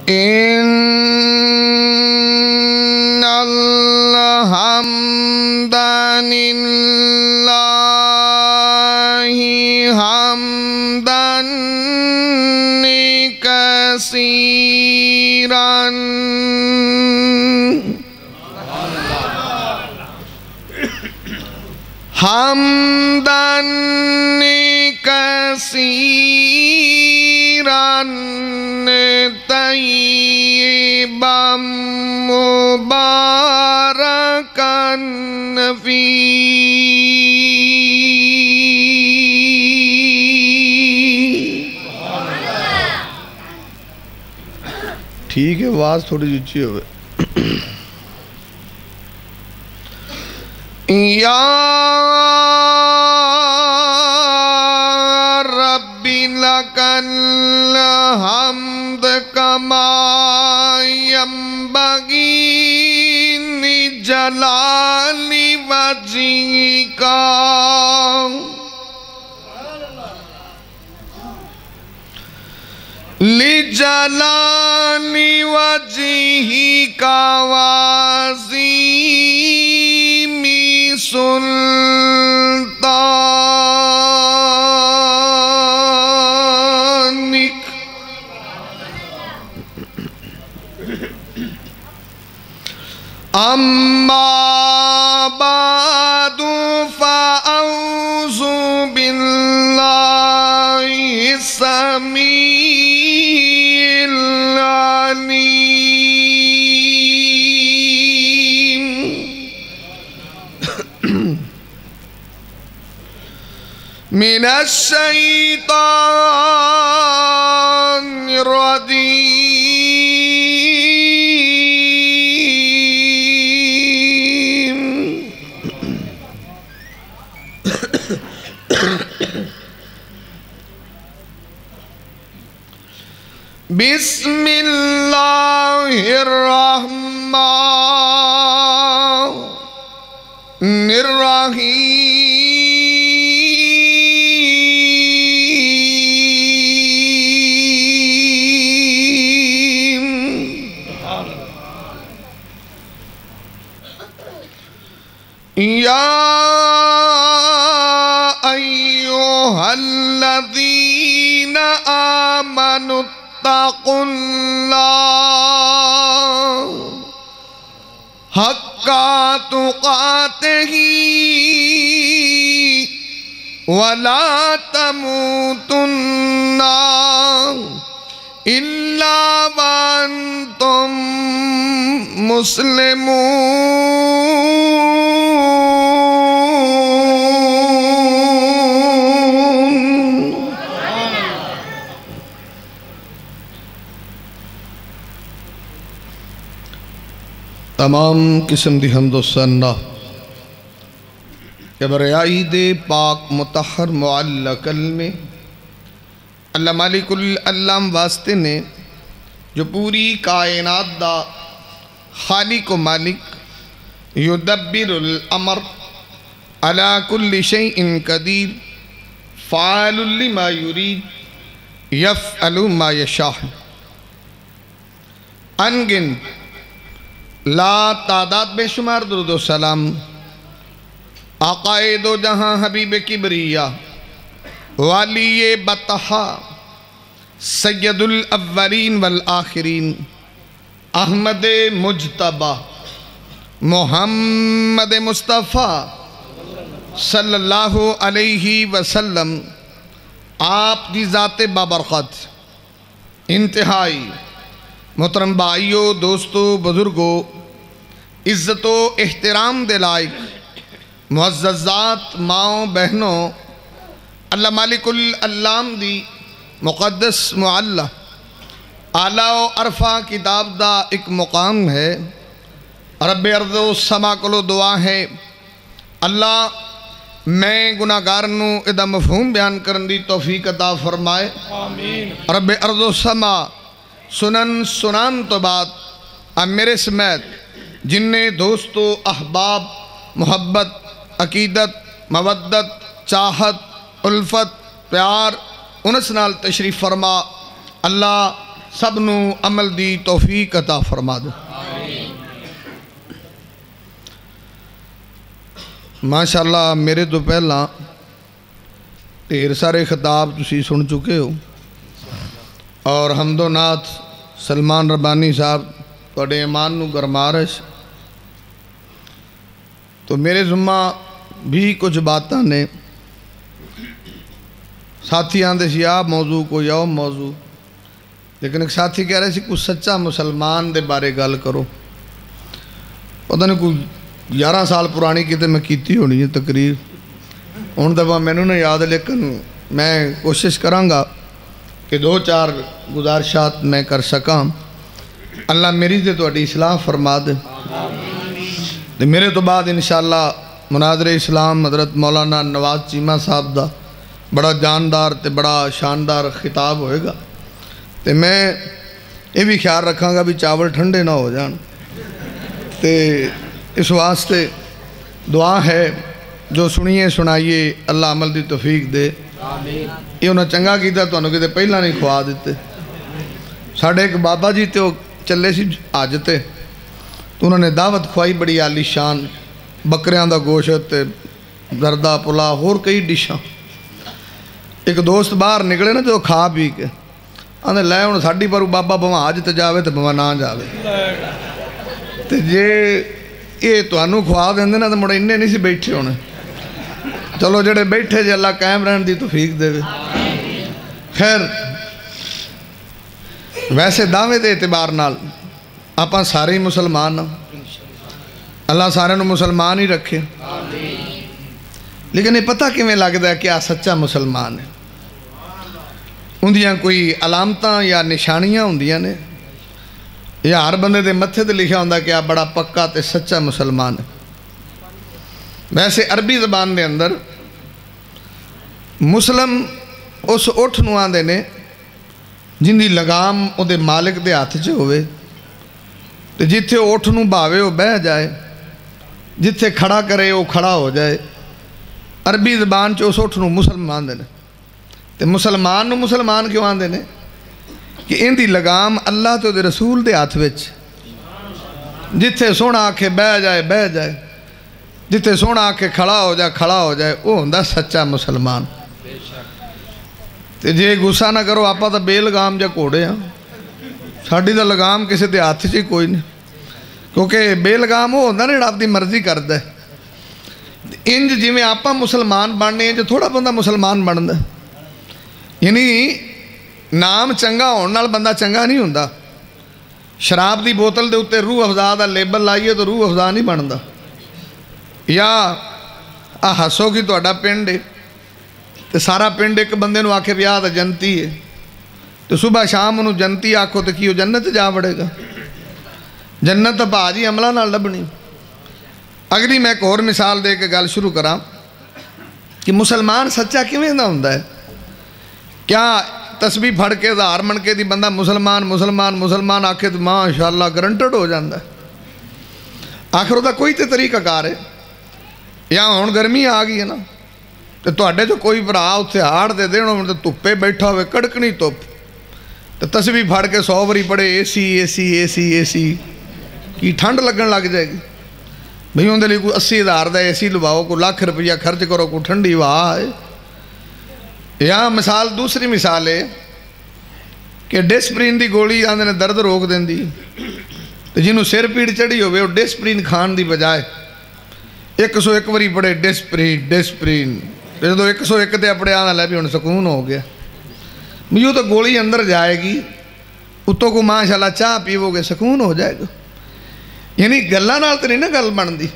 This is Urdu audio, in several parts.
إن الحمد لله حمدا كثيرا حمدا كثيرا طيبا مباركا فيه. ٹھیک ہے آواز تھوڑی اونچی ہوئے. یا ربی لک الحمد کما ینبغی لجلال وجہک لجلال وجہک وعظیم سلطانک. اما بعد فاعوذ باللہ السمیع العلیم من الشیطان الرجیم. بسم اللہ الرحمن الرحیم. یا ایہا الذین آمنوا اتقوا اللہ حق تقاتہ ولا تموتن الا وانتم مسلمون. تمام قسم دی حمد و ثنا کہ برائے دے پاک مطہر معلی کلمے اللہ مالک العلام واسطے نے جو پوری کائنات دا خالق و مالک یدبر الامر علی کل شیء قدیر فعال لما یرید یفعل ما یشاء. انگن لا تعداد بے شمار درود و سلام آقائے دو جہاں حبیب کبریہ والی بطحا سید الاولین والآخرین احمد مجتبہ محمد مصطفیٰ صلی اللہ علیہ وسلم آپ دی ذات بابرکت انتہائی محترم بھائیو دوستو بزرگو عزت و احترام دے لائق معززات ماؤں بہنوں اللہ مالک العلام دی مقدس معلّہ اعلیٰ و عرفہ کتاب دا ایک مقام ہے. رب ارض و سما کلو دعا ہے اللہ میں گناہگارنوں ادھا مفہوم بیان کرن دی توفیق عطا فرمائے. آمین. رب ارض و سما سنن تو بعد اب میرے سمیت جننے دوستو احباب محبت عقیدت مودت چاہت الفت پیار انس نال تشریف فرما اللہ سب نو عمل دی توفیق عطا فرما دے۔ ماشاءاللہ میرے تو پہلا ڈھیر سارے خطاب تسی سن چکے ہو، اور حمد و نعت سلمان ربانی صاحب تواڈے ایمان نو گرمارش، تو میرے ذمہ بھی کچھ باتاں نے۔ ساتھی آندے سی آپ موضوع کوئی اور موضوع، لیکن ایک ساتھی کہہ رہے سی کوئی سچا مسلمان دے بارے گل کرو۔ پتہ نہیں کوئی 11 سال پرانی کتے میں کیتی ہونی ہے تقریر، ہن دفعہ مینوں نہ یاد، لیکن میں کوشش کراں گا کہ 2-4 گزارشات میں کر سکاں۔ اللہ میری تے تہاڈی اصلاح فرما دے۔ میرے تو بعد انشاءاللہ مناظر اسلام حضرت مولانا نواز چیمہ صاحب دا بڑا جاندار تے بڑا شاندار خطاب ہوئے گا، تے میں یہ بھی خیال رکھاں گا بھی چاول ٹھنڈے نہ ہو جان، تے اس واسطے دعا ہے جو سنیے سنائیے اللہ عمل دی توفیق دے۔ یہ انہوں نے چنگا کیتا تو انہوں کہتے پہلا نہیں کھوا دیتے۔ ساڑھے ایک بابا جی تے وہ چلے سی آجتے، تو انہوں نے دعوت کھوائی بڑی عالی شان، بکریاں دا گوشت تے زردہ پلا اور کئی ڈشاں۔ ایک دوست باہر نکلے نا جو کھا پی کے آندے لے انہوں ساڑھی پر بابا بھواں آج تے جاوے تے بھواں نہ جاوے، تے جے یہ تو انہوں کھوا دیں نا تو مڑے انہیں نہیں سی بیٹھے ہونے۔ چلو جڑے بیٹھے جے اللہ قائم رہن دی توفیق دے۔ خیر ویسے دعوے دے اعتبار نال آپاں سارے ہی مسلمان ہیں، اللہ سارے نو مسلمان ہی رکھے، لیکن یہ پتہ کیویں لگدا ہے کیا سچا مسلمان ہے؟ اندیاں کوئی علامتاں یا نشانیاں ہوندیاں نے، یا ہر بندے دے متھے تے لکھا ہوندا کہ آپ بڑا پکا تے سچا مسلمان ہے۔ ویسے عربی زبان دے اندر مسلم اس اٹھ نو آندے نے جن دی لگام او دے مالک دے ہاتھ چ ہوئے، تے جتھے اٹھ نو بھاوے وہ بہ جائے، جتھے کھڑا کرے وہ کھڑا ہو جائے۔ عربی زبان چ اس اٹھ نو مسلم آندے نے، تے مسلمان نو مسلمان کیوں آندے نے؟ کہ ان دی لگام اللہ تے دے رسول دے ہاتھ وچ، جتھے سونا آکھے بہ جائے بہ جائے، جتھے سونا آکھے کھڑا ہو جائے کھڑا ہو جائے، وہ ہوندا سچا مسلمان۔ تے جے غصہ نہ کرو آپا تا بے لگام جا کوڑے ہاں، ساڑی دا لگام کسی دے ہاتھ چ کوئی نہیں، کیونکہ بے لگام وہ ہوندا نہیں آپ دی مرضی کردا ہے۔ انج جویں آپا مسلمان بننے جو تھوڑا بندہ مسلمان بندا، یعنی نام چنگا ہون نال بندہ چنگا نہیں ہوندا۔ شراب دی بوتل دے اوتے روح افزا دا لیبل لائیے تو روح افزا نہیں بندا۔ یا ہسو کی تہاڈا پنڈ ہے تے سارا پنڈ ایک بندے نو آکھے بیاہ تے جنتی ہے، تو صبح شام انہوں جنتی آکھو تو کیوں جنت جا بڑے گا؟ جنت بھاجی عملہ نہ لبنی۔ اگلی میں ایک اور مثال دے کے گل شروع کراں کہ مسلمان سچا کیویں دا ہوندا ہے؟ کیا تسبیح پھڑ کے ہزار من کے دی بندہ مسلمان مسلمان مسلمان آکھے تو ماشاءاللہ گرنٹڈ ہو جاندہ ہے؟ آخر دا کوئی تے طریقہ کار ہے؟ یا ہون گرمی آ گئی ہے نا، تو تواڈے جو کوئی بھرا اتھے ہاڑ دے دینا تو تپے بیٹھا ہوئے کڑکنی تپ، تو تسبیح پھڑ کے 100 باری پڑھے اے سی اے سی اے سی اے سی، کی ٹھنڈ لگن لگ جائے گی؟ بھئی اندے لئے کوئی 80,000 دا اے سی لواؤ، کوئی ₹1,00,000 خرچ کرو، کوئی ٹھنڈی ہوا ہے۔ یا مثال دوسری مثال ہے کہ ڈسپرین دی گولی آندے نے درد روک دیں دی، تو جنہوں سر پیڑ چڑھی ہوئے وہ ڈسپرین کھان دی بجائے 101 واری پڑے ڈسپرین ڈسپرین، جدو 101 تے اپنے آنا لے بھی انہیں سکون ہو گیا۔ مجھے تو گولی اندر جائے گی، اتوں کو ماشاءاللہ چاہ پیو گے سکون ہو جائے گا۔ یعنی گلہ نال تے نہیں نا گل بندی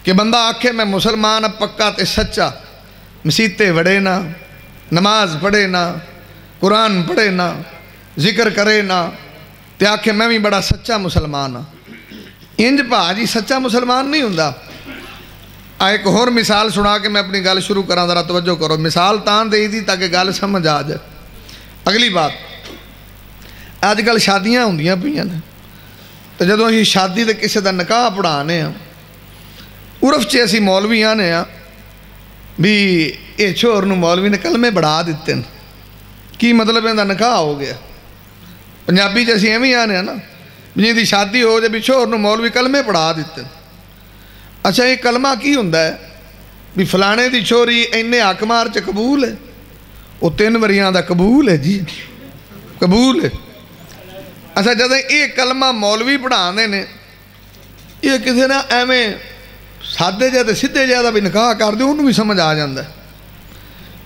کہ بندہ آکھے میں مسلمان پکا تے سچا، مسیتے وڑے نا، نماز پڑھے نا، قرآن پڑھے نا، ذکر کرے نا، تے آکھے میں بھی بڑا سچا مسلمان ہاں۔ انج جی سچا مسلمان نہیں ہوندا۔ ایک اور مثال سنا کے میں اپنی گل شروع کراں، ذرا توجہ کرو۔ مثال تاں دے دی تاکہ گل سمجھ آ جائے۔ اگلی بات، آج کل شادیاں ہوندیاں پیاں نے، تو جدوں اسی شادی تے کسے دا نکاح پڑھانے ہیں، عرف چ اسی مولوی آنے ہیں بھی اے چھور نو مولوی نے کلمے بڑھا دیتے ہیں، کی مطلب ہے دا نکاح ہو گیا؟ پنجابی چ اسی ایویں آنے نا جن کی شادی ہو جائے پچھو اور مولوی کلمے پڑھا دیتے. اچھا یہ کلمہ کی ہوندہ ہے بھی فلانے دی چھوری اینے حق مار چ قبول ہے؟ وہ 3 وریاں دا قبول ہے جی، قبول ہے. اچھا جب یہ کلمہ مولوی پڑھا دے نے، یہ کسی نے ایویں سادے جائے سیدھے جائے بھی نکاح کر دے انہوں بھی سمجھ آ جاندہ ہے.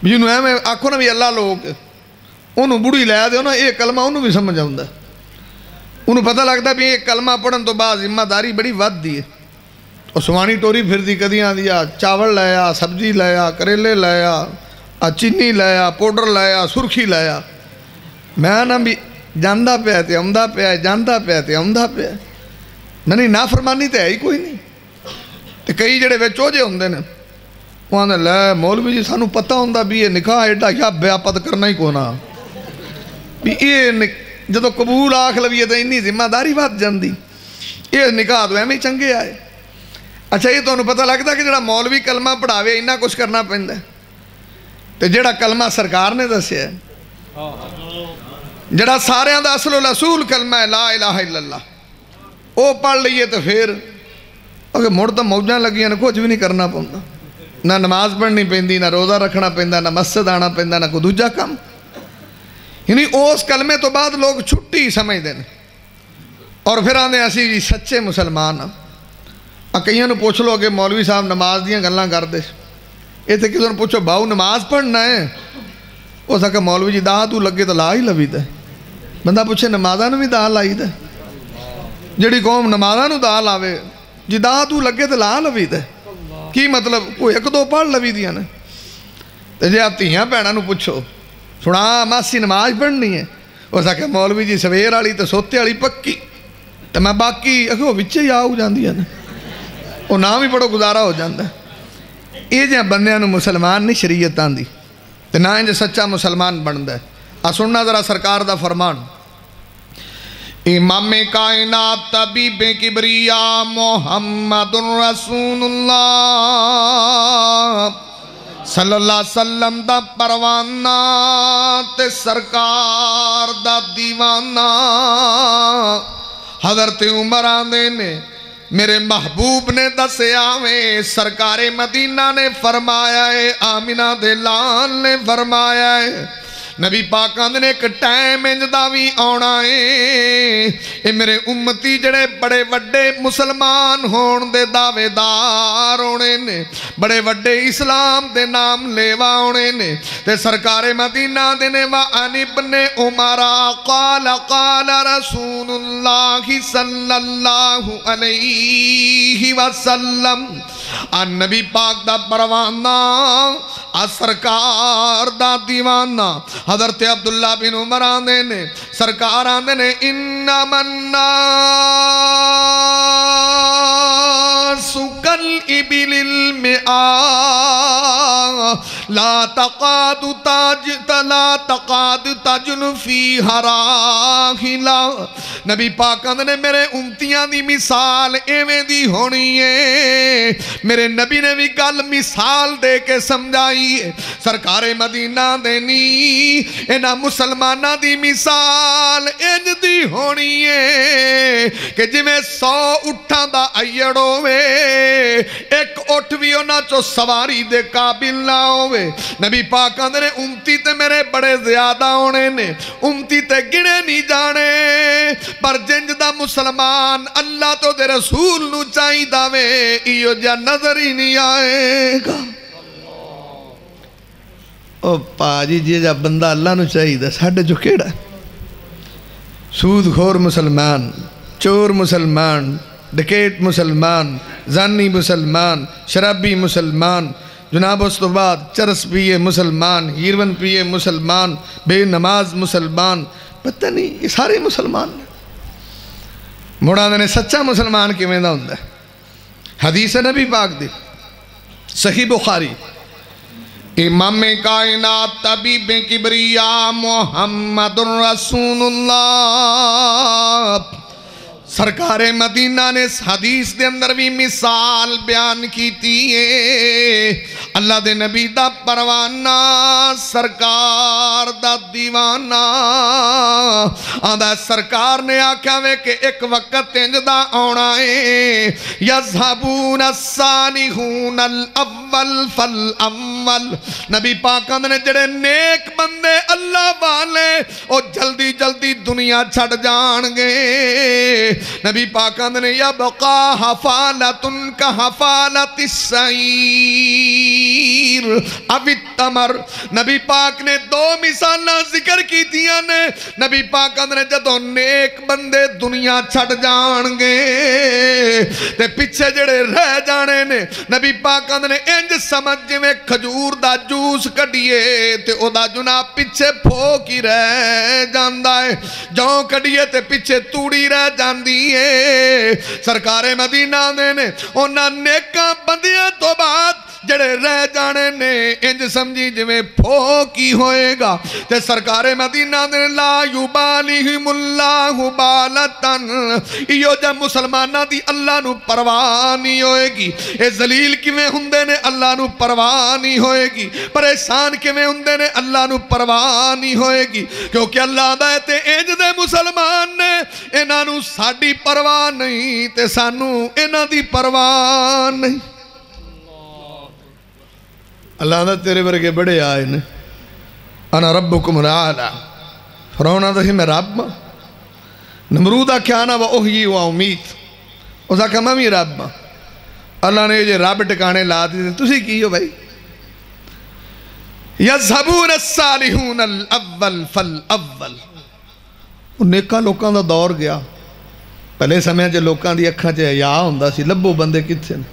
جنہوں ایویں آکھو نا بھی اللہ لوگ انہوں بڑی لے دے نا، یہ کلمہ انہوں بھی سمجھ آؤندہ ہے. انہوں پتہ لگتا ہے بھی یہ کلمہ پڑھن تو بعد ذمہ داری بڑی ود دی ہے. اور سوانی ٹوری پھر دی کدیاں دیا، چاول لیا، سبزی لیا، کریلے لیا، چینی لیا، پوڈر لیا، سرخی لیا. میں نا بھی جاندہ پہ تے آمدہ پہ جاندہ پہ تے آمدہ پہ. نہیں نافرمانی تے ہے ہی کوئی نہیں. تے کئی جڑے وچوجے ہوندے نے وہاں نے لے مولوی جی سانو پتہ ہوندہ بھی یہ نکاح ایڈا یا بیاپت کرنا ہی کونا بھی یہ جدو قبول آکھ لویے تو انی ذمہ داری بات جاندی. یہ نکاح تو ایمیں چنگے آئے. اچھا یہ تو انہوں پتہ لگتا کہ جڑا مولوی کلمہ پڑھاوے انہا کچھ کرنا پہندہ ہے. تو جڑا کلمہ سرکار نے دسے ہے، جڑا سارے دا اصل و رسول کلمہ ہے لا الہ الا اللہ، وہ پڑھ لئیے تو پھر اگر مڑتا موجاں لگیاں نہ کچھ بھی نہیں کرنا پہندہ، نہ نماز پڑھنی پہندی، نہ روزہ رکھنا پہندہ، نہ مسجد آنا پہندہ، نہ کوئی دوجہ کام. یعنی اس کلمے تو بعد لوگ چھٹی سمجھ دینے اور پھر آنے اسی جی سچے مسلمان ہیں. کئیوں نے پوچھ لو کہ مولوی صاحب نماز دیاں گلاں کر دے، یہ تھے کسی نے پوچھو باؤ نماز پڑھنا ہے، وہ سکا مولوی جی دا تو لگے تو لا ہی لوی دے. بندہ پوچھے نمازاں نو بھی دا لائی دے، جڑی قوم نمازاں نو دا لاوے جی دا تو لگے تو لا لوی دے. کی مطلب کوئی ایک دو پڑھ لوی دیا نے. تو جی آپ تیاں پیڑا نو پوچھو سنا ماسی نماز پڑھنی ہے، وہ سکا مولوی جی سویر والی تو سوتے والی پکی، تو میں باقی وہ بچے ہی آؤ جاندی ہے نا، وہ نام ہی پڑھو گزارا ہو جاندہ ہے. یہ جہاں بندیاں نو مسلمان نہیں شریعت آندی تو نہ انجھے سچا مسلمان بندہ ہے. سننا ذرا سرکار دا فرمان. امام کائنات طبیب کبریا محمد رسول اللہ صلی اللہ علیہ وسلم دا پروانہ تے سرکار دا دیوانہ حضرت عمر آندے نے میرے محبوب نے دسیا میں سرکار مدینہ نے فرمایا ہے، آمینہ دے لال نے فرمایا ہے، نبی پاک نے ایک ٹائم انجدہ بھی آنا ہے، اے میرے امتی جڑے بڑے وڈے مسلمان ہون دے دعوے دار ہونے نے، بڑے وڈے اسلام دے نام لیوا ہونے نے. تے سرکار مدینہ دے نے وَعَنِ ابْنِ عُمَرَ قَالَ قَالَ رَسُولُ اللَّهِ صَلَّى اللَّهُ عَلَيْهِ وَسَلَّمْ. نبی پاک دا پروانہ سرکار دا دیوانہ حضرت عبداللہ بن عمر آندے نے سرکار آندے نے انما الناس کالابل المئات لا تقاد تجن فیہا راحلا. نبی پاک آندے نے میرے امتیاں دی مثال ایویں دی ہونی ہے. میرے نبی نے بھی گل مثال دے کے سمجھائی ہے. سرکار مدینہ دینی اینا مسلمانہ دی مثال انج دی ہونی ہے کہ جی میں 100 اٹھاں دا ایڑ ہوئے ایک اٹھ بھی ہونا چو سواری دے قابل نہ ہوئے. نبی پاک اندرے امتی تے میرے بڑے زیادہ ہونے نے، امتی تے گنے نہیں جانے، پر جنج دا مسلمان اللہ تو دے رسول نو چاہی داوے ایو جا نظر ہی نہیں آئے گا. او پاجی جی جا بندہ اللہ نو چاہی دا ساڑھے جو کیڑا سود خور مسلمان، چور مسلمان، ڈکیٹ مسلمان، زانی مسلمان، شرابی مسلمان، جناب اس تو بعد چرس پیے مسلمان، ہیرون پیے مسلمان، بے نماز مسلمان، پتہ نہیں یہ سارے مسلمان ہیں. موڑانے نے سچا مسلمان کی میں نہ ہوندہ ہے. حدیث نبی پاک دی صحیح بخاری امام کائنات طبیب کبریا محمد رسول اللہ سرکار مدینہ نے اس حدیث دے اندر بھی مثال بیان کی ہے اللہ دے نبی دا پروانہ سرکار دا دیوانہ آدھا سرکار نے آکھا وے کہ ایک وقت انج دا آنا ہے یذہبون الصالحون الاول فالاول نبی پاک نے جڑے نیک بندے اللہ والے او جلدی جلدی دنیا چھڑ جان گے نبی پاک نے یبقا حفالتن کا حفالت السعیر اب التمر نبی پاک نے دو مثالہ ذکر کی دیا نے نبی پاک نے جدو نیک بندے دنیا چھڑ جان گے تے پچھے جڑے رہ جانے نے نبی پاک نے انج سمجھ جویں کھجور دا جوس کڈیے تے او دا جناب پچھے پھوک ہی رہ جاندا ہے جو کڈیے تے پچھے توڑی رہ جاندی ہے سرکار مدینہ نے انہاں نیکاں بندیاں تو بعد جڑے رہ جانے نے انج سمجھی جویں پھوکی ہوئے گا تے سرکار مدینہ نے لا یبالیہم اللہ بالتن ایو جب مسلمانہ دی اللہ نو پرواہ نہیں ہوئے گی اے ذلیل کیویں ہندے نے اللہ نو پرواہ نہیں ہوئے گی پریشان کیویں ہندے نے اللہ نو پرواہ نہیں ہوئے گی کیونکہ اللہ دائتے انج دے مسلمان نے انہاں نو ساڈی پرواہ نہیں تے سانو انہاں دی پرواہ نہیں اللہ دا تیرے ورگے بڑے آئے نے انا ربکم العالی فرعون دا ہی میں رب نمرود آکھانا و اوہی و امید اس آکھا میں رب اللہ نے یہ رب ٹکانے لا دی تسی کی ہو بھائی یذہبون الصالحون الاول فالاول نیکاں لوکاں دا دور گیا پہلے سمے جو لوکاں دی اکھاں چے حیا ہوندا سی لبو بندے کتھے نے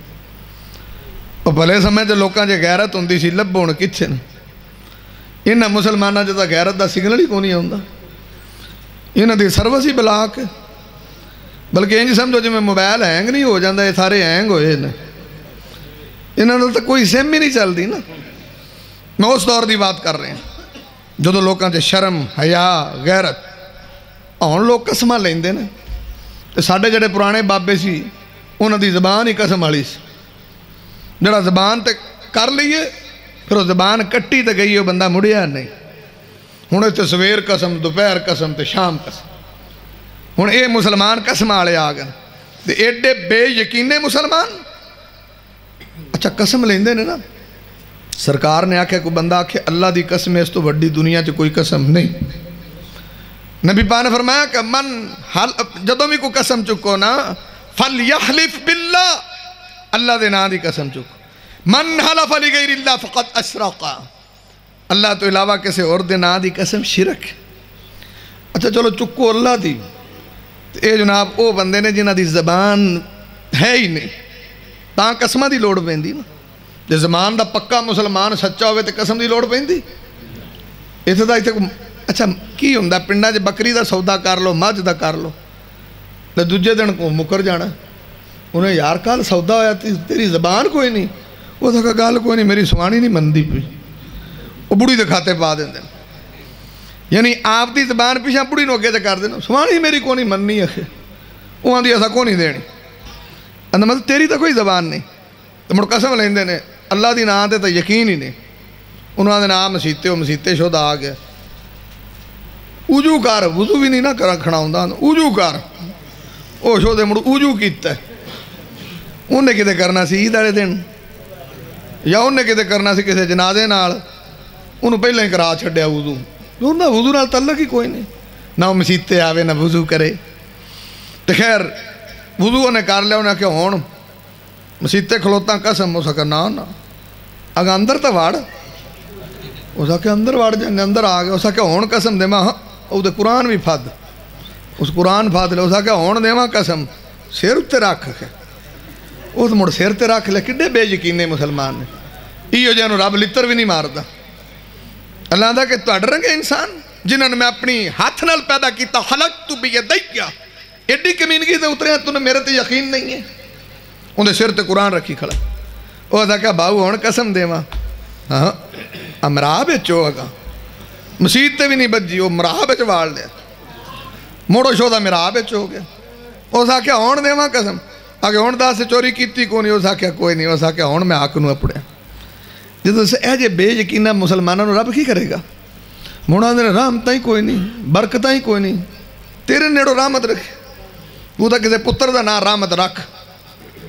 اور پہلے سمے جو لوکاں چے غیرت ہوندی سی لبو ہن کتھے نے انہاں مسلمانہ جو تا غیرت دا سگنل ہی کونی ہوندا انہاں دی سروس ہی بلاک ہے بلکہ انج سمجھو جو میں موبائل ہینگ نہیں ہو جاندہ یہ سارے ہینگ ہوئے نے انہاں دا تو کوئی سم ہی نہیں چل دی نا میں اس دور دی بات کر رہے ہیں جو تو لوکاں چے شرم حیا غیرت ہن لوگ قسمہ لیندے نے تے ساڈے جڑے پرانے بابے سی انہاں دی زبان ہی قسم والی سی جڑا زبان تے کر لئیے پھر وہ زبان کٹی تے گئی وہ بندہ مڑیا نہیں ہن تے سویر قسم دوپہر قسم تے شام قسم ہن اے مسلمان قسم والے آ گئے تے ایڈے بے یقینے مسلمان اچھا قسم لیندے نے نا سرکار نے آکھے کوئی بندہ آکھے اللہ دی قسم ہے اس تو وڈی دنیا چ کوئی قسم نہیں نبی پاک نے فرمایا کہ من جدوں بھی کوئی قسم چکو نا فلیحلف باللہ اللہ دے نا دی قسم چکو من حلف لغیر اللہ فقط اشرقا اللہ تو علاوہ کسے اور دے نا دی قسم شرک اچھا چلو چکو اللہ دی اے جناب او بندے نے جنہ دی زبان ہے ہی نہیں تاں قسمہ دی لوڑ پیندی نا جے زمان دا پکا مسلمان سچا ہوئے تے قسم دی لوڑ پیندی ایتھے دا ایتھے اچھا کی ہوندہ پنڈا جے بکری دا سودا کر لو مجھ دا کر لو تے دوجے دن کو مکر جانا انہیں یار کال سودا ہویا تیری زبان کوئی نہیں وہ تھا کہ گال کوئی نہیں میری سوانی نہیں مندی پی وہ بڑی دے کھاتے پا دیں دیں یعنی آپ دی زبان پیشاں بڑی نو اگے تے کر دینا سوانی میری کوئی نہیں مننی ہے وہ آن دی ایسا کوئی نہیں دینی اندھا مطلب تیری تا کوئی زبان نہیں تو مڑ قسم لیں دے نے اللہ دی نا آتے تا یقین ہی نہیں انہوں نے نا مسیتے ہو مسیتے شو دا آگیا اوجو کار وضو بھی نہیں نا کھڑا ہوں دا اوجو کار او شو دے مڑ اوجو کیتا ہے انہیں کتے کرنا سی عید والے دن یا انہیں کتے کرنا سی کسی جنازے نال انہوں پہلے ہی کرا چھڈیا وضو انہوں وضو نال تعلق ہی کوئی نہیں نہ وہ مسیتے آوے نہ وضو کرے تو خیر وضو انہیں کر لیا انہیں کہ ہون مسیتے کھلوتا قسم ہو سکا نا اگا اندر تا واڑ ہو سکا اندر واڑ جائیں اندر آ گیا ہو سکا ہون قسم دے ماں او دے قرآن بھی پھاد اس قرآن پھاد لے ہو سکا ہون دے ماں قسم سیر اتے رکھ کے وہ تو مڑ سیر تے رکھ لے کڈے بے یقینے مسلمان نے ایو جانو رب لتر بھی نہیں ماردا اللہ دا کہ تہاڈے رنگے انسان جنہاں نے میں اپنی ہاتھ نال پیدا کیتا خلقت بیدیا ایڈی کمینگی تے اترے تو نے میرے تے یقین نہیں ہے انہیں سر تے قرآن رکھی کھڑا وہ دا کہ باؤ ہن قسم دیواں ہاں امراہ وچ ہوگا مسجد تے بھی نہیں بجی وہ مراہ وچ وال لیا موڑو شو دا مراہ وچ ہو گیا اس آخیا ہون دیواں قسم؟ آگے ہون دس چوری کیتی کو نہیں؟ اس آخیا کوئی نہیں۔ اس آخیا ہون میں حق نو اپنے جدو اے جے بے یقینا مسلمانوں رب کی کرے گا؟ موڑا دے رحمت ہی کوئی نہیں، برکت ہی کوئی نہیں، تیرے نیڑوں رحمت رکھے۔ تو تا کسی پتر دا نام رحمت رکھ،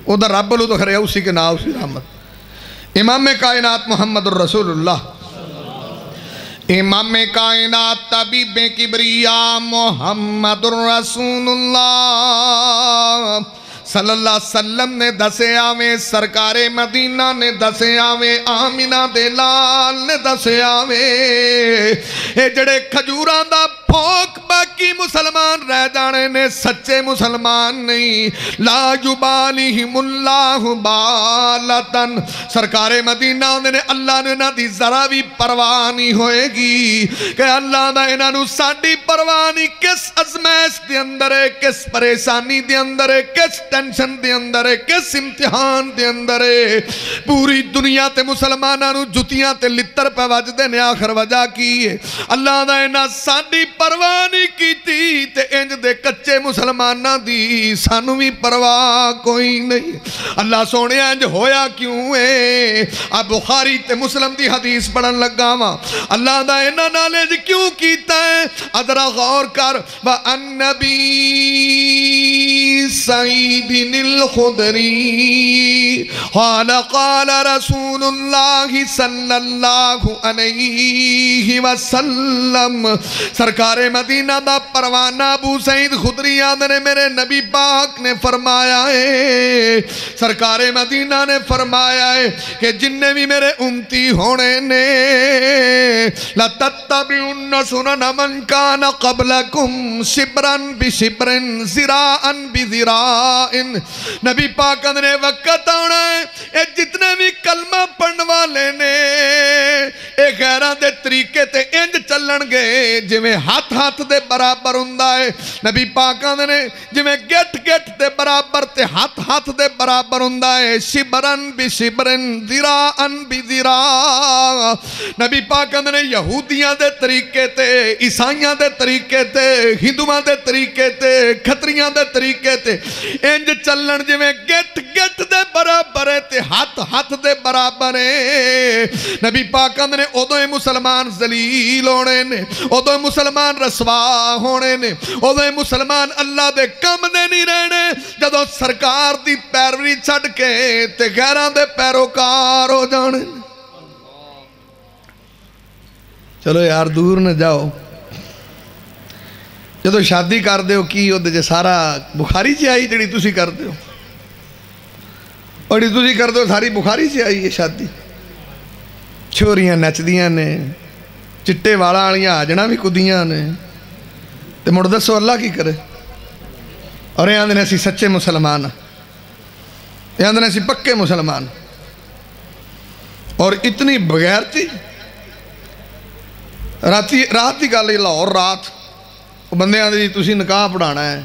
او دا رب لو تو خرے اسی کے نام اسی رحمت۔ امام کائنات محمد الرسول اللہ، امام کائنات طبیب کبریا محمد الرسول اللہ صلی اللہ علیہ وسلم نے دسے آویں، سرکار مدینہ نے دسے آویں، آمینہ دے لال نے دسے آویں، اے جڑے کھجوراں دا پھوک باقی مسلمان رہ جانے نے سچے مسلمان نہیں۔ لا یبالیہم اللہ بالتن، سرکار مدینہ نے اللہ نے نہ دی ذرا بھی پرواہ نہیں ہوئے گی کہ اللہ دا انہاں نو ساڈی پرواہ نہیں، کس ازمائش دے اندر ہے، کس پریشانی دے اندر ہے، کس ٹینشن دے اندر ہے، کس امتحان دے اندر ہے۔ پوری دنیا تے مسلماناں نو جتیاں تے لتر پہ وجدے نے، آخر وجہ کی ہے اللہ دا انہاں ساڈی پرواہ نہیں کیتی تے انج دے کچے مسلماناں دی سانو بھی پرواہ کوئی نہیں۔ اللہ سونے انج ہویا کیوں ہے؟ اب بخاری تے مسلم دی حدیث پڑھن لگا وا، اللہ دا انہاں نالج کیوں کیتا ہے؟ ادرا غور کر۔ وَالنَّبِي سعید الخدری قال قال رسول اللہ صلی اللہ علیہ وسلم، سرکار مدینہ دا پروانہ ابو سعید خدری آدھنے میرے نبی پاک نے فرمایا ہے، سرکار مدینہ نے فرمایا ہے کہ جننے بھی میرے امتی ہونے نے لَتَتَّبِعُنَّ سُنَنَ مَنْ كَانَ قَبْلَكُمْ شِبْرًا بِشِبْرٍ زِرَاءً بِزِرَاءٍ، نبی پاک نے وقت آنا ہے اے جتنے بھی کلمہ پڑھن والے نے اے غیران دے طریقے تے انج چلن گے جویں ہاتھ ہاتھ دے برابر ہوندا ہے۔ نبی پاک نے جویں گٹ گٹ دے برابر تے ہاتھ ہاتھ دے برابر ہوندا ہے، شبرن بشبرن ذراعن بذراع۔ نبی پاک نے یہودیاں دے طریقے تے، عیسائیاں دے طریقے تے، ہندوؤں دے طریقے تے، کھتریاں دے طریقے تے انج چلن جویں گٹ گٹ دے برابر ہے تے ہاتھ ہاتھ دے برابر ہے۔ نبی پاک نے ادھے مسلمان ذلیل ہونے نے، ادھے مسلمان رسوا ہونے نے، ادھے مسلمان اللہ دے کم دے نہیں رہنے جدو سرکار دی پیروی چھڑ کے تے غیران دے پیروکار ہو جانے۔ چلو یار دور نہ جاؤ، جدو شادی کر دیو کی ہو دے سارا بخاری سے آئی جڑی تسی کر دیو، اور جڑی تسی کر دیو ساری بخاری سے آئی ہے شادی۔ چھوریاں نچدیاں نے، چٹے والا آلیاں آجنا بھی کدیاں نے، تے مڑ دسو اللہ کی کرے؟ اور یہ آندھنے اسی سچے مسلمان، یہ آندھنے اسی پکے مسلمان، اور اتنی بغیرتی۔ رات دی گل لاہور رات وہ بندے آندھے جی تسی نکاح پڑھانا ہے،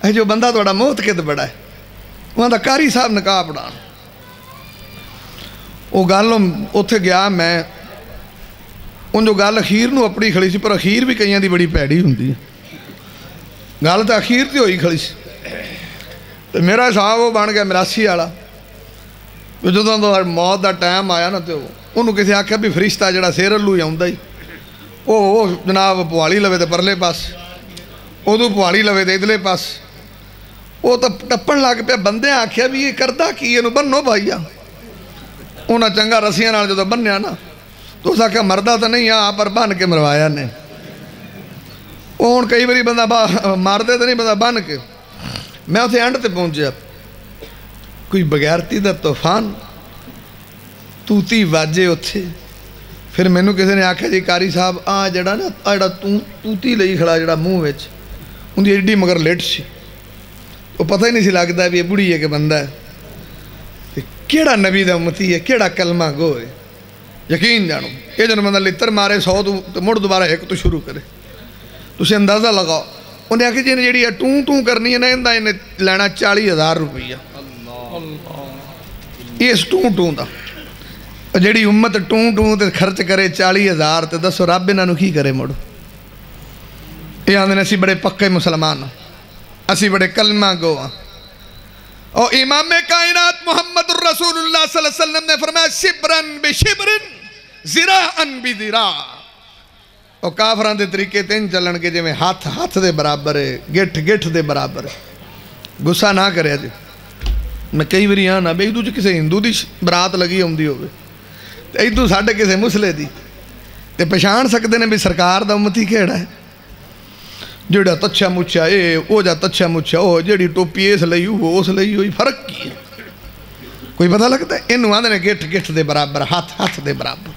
اے جو بندہ توڑا موت کے بڑا ہے وہاں دا کاری صاحب نکاح پڑھانا، وہ گل اتھے گیا میں ان جو گل اخیر نو اپنی کھڑی سی، پر اخیر بھی کئیاں دی بڑی پیڑی ہوندی ہے، گل تو اخیر تی ہوئی کھڑی سی۔ تو میرا صاحب وہ بن گیا مراسی والا، جدوں موت دا ٹائم آیا نا تو انہوں کسی آکھیا بھی فرشتہ جڑا سیر الو ہی آؤندا ہی وہ جناب پہاڑی لوے دے پرلے پاس، ادو پہاڑی لوے دے ادلے پاس، وہ تو ٹپن لگ پیا۔ بندے آکھیا بھی یہ کردہ کی یہ بنو بھائیا، انہاں چنگا رسیاں نال جدو بنیا نا تو اس آکھیا مردہ تو نہیں آ پر بن کے مروایا نے، وہ ہن کئی باری بندہ ماردے تو نہیں بندہ بن کے۔ میں اتنے اینڈ تے پہنچیا، کوئی بغیرتی دا طوفان توتی واجے اتھے۔ پھر مینوں کسی نے آکھیا جی کاری صاحب آ جڑا نا جڑا توتی لئی کھڑا جڑا منہ وچ ان دی ایڈی مگر لٹ سی، وہ پتہ ہی نہیں سی لگدا بھی یہ بڑھی ہے کہ بندہ ہے، کیڑا نبی دا امتی ہے، کیڑا کلمہ گو ہے۔ یقین جانو یہ جن بندہ لتر مارے 100 تو مڑ دوبارہ ایک تو شروع کرے، تسی اندازہ لگاؤ۔ انہیں آکھیا جی جیڑی ٹوں ٹوں کرنی ہے نا انہیں لینا 40,000 روپیہ، اس ٹوں ٹوں دا جیڑی امت ٹوں ٹوں تے خرچ کرے 40,000 تے دسو رب انہاں نو کی کرے مڑ؟ یہ آندھے اسی بڑے پکے مسلمان، اسی بڑے کلمہ گو ہاں۔ اور امام کائنات محمد الرسول اللہ صلی اللہ علیہ وسلم نے فرمایا شبرن بشبرن ذراعن بذراع، اور کافران دے طریقے تین چلن کے جی میں ہاتھ ہاتھ دے برابر ہے، گٹھ گٹھ دے برابر ہے۔ گسا نہ کرے جی، میں کئی بری آنا بے ایدو جو کسے ہندو دی برات لگی ہوندی ہوئے ایدو ساڑھے کسے مسلے دی تے پہچان سکتے نے بھی سرکار دا امتی کیڑا ہے، جڑا تچھا مچھا اے او جا تچھا مچھا او جڑی ٹوپی اس لئی ہو اس لئی ہوئی، فرق کی ہے کوئی پتہ لگتا ہے؟ انہوں آدھے نے گٹھ گٹھ دے برابر، ہاتھ ہاتھ دے برابر،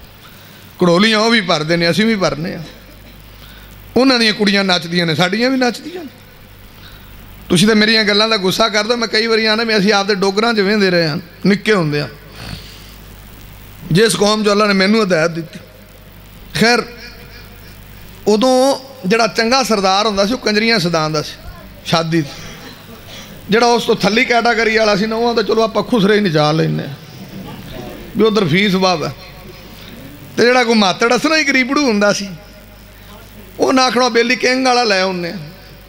کڑولیاں وہ بھی پڑھ دینے اسی بھی پڑھنے ہیں، انہوں نے کڑیاں ناچ دیاں نے ساڑیاں بھی ناچ دیاں۔ تسی تے میری گلاں دا غصہ کر دو، میں کئی باری آنا میں اسی آپ دے ڈوگراں جو دے رہے ہیں نکے ہوندے ہیں جس قوم جو اللہ نے مینوں ہدایت دیتی۔ خیر ادوں جڑا چنگا سردار ہوندا سی وہ کنجریاں سداندا سی شادی جڑا اس تو تھلی کیٹاگری والا سی نا وہ تو چلو آپ خسرے ہی نچا لینے بھی ادھر فیس باب ہے، تے جڑا کوئی ماتڑ اسنا ہی گریبڑو ہوندا سی وہ ناکھنا بیلی کنگ والا لے انہیں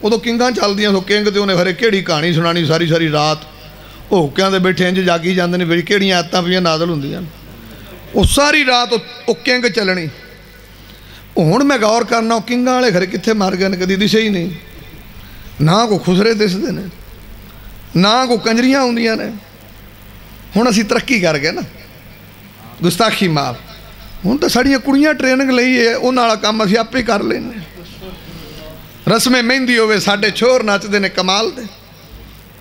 ادو کنگاں چل دیاں سو کنگ تے انہیں پھر کیڑی کہانی سنانی ساری ساری رات وہ حکیاں دے بیٹھے انج جاگی جاندے نے پھر کیڑیاں آیتاں پہ نازل ہوندیاں وہ ساری رات وہ کنگ چلنی۔ ہن میں غور کرنا وہ کنگاں والے گھر کتنے مر گئے کدی دسے ہی نہیں، نہ کوئی خسرے دسدے نے نہ کوئی کنجریاں ہوندیاں نے۔ ہن اسی ترقی کر گئے نا، گستاخی معاف، ہن تو ساڑیاں کڑیاں ٹریننگ لئی ہے انہاں والا کام اسی آپ ہی کر لینے۔ رسم مہندی ہوئے ساڈے چھور نچدے نے کمال دے،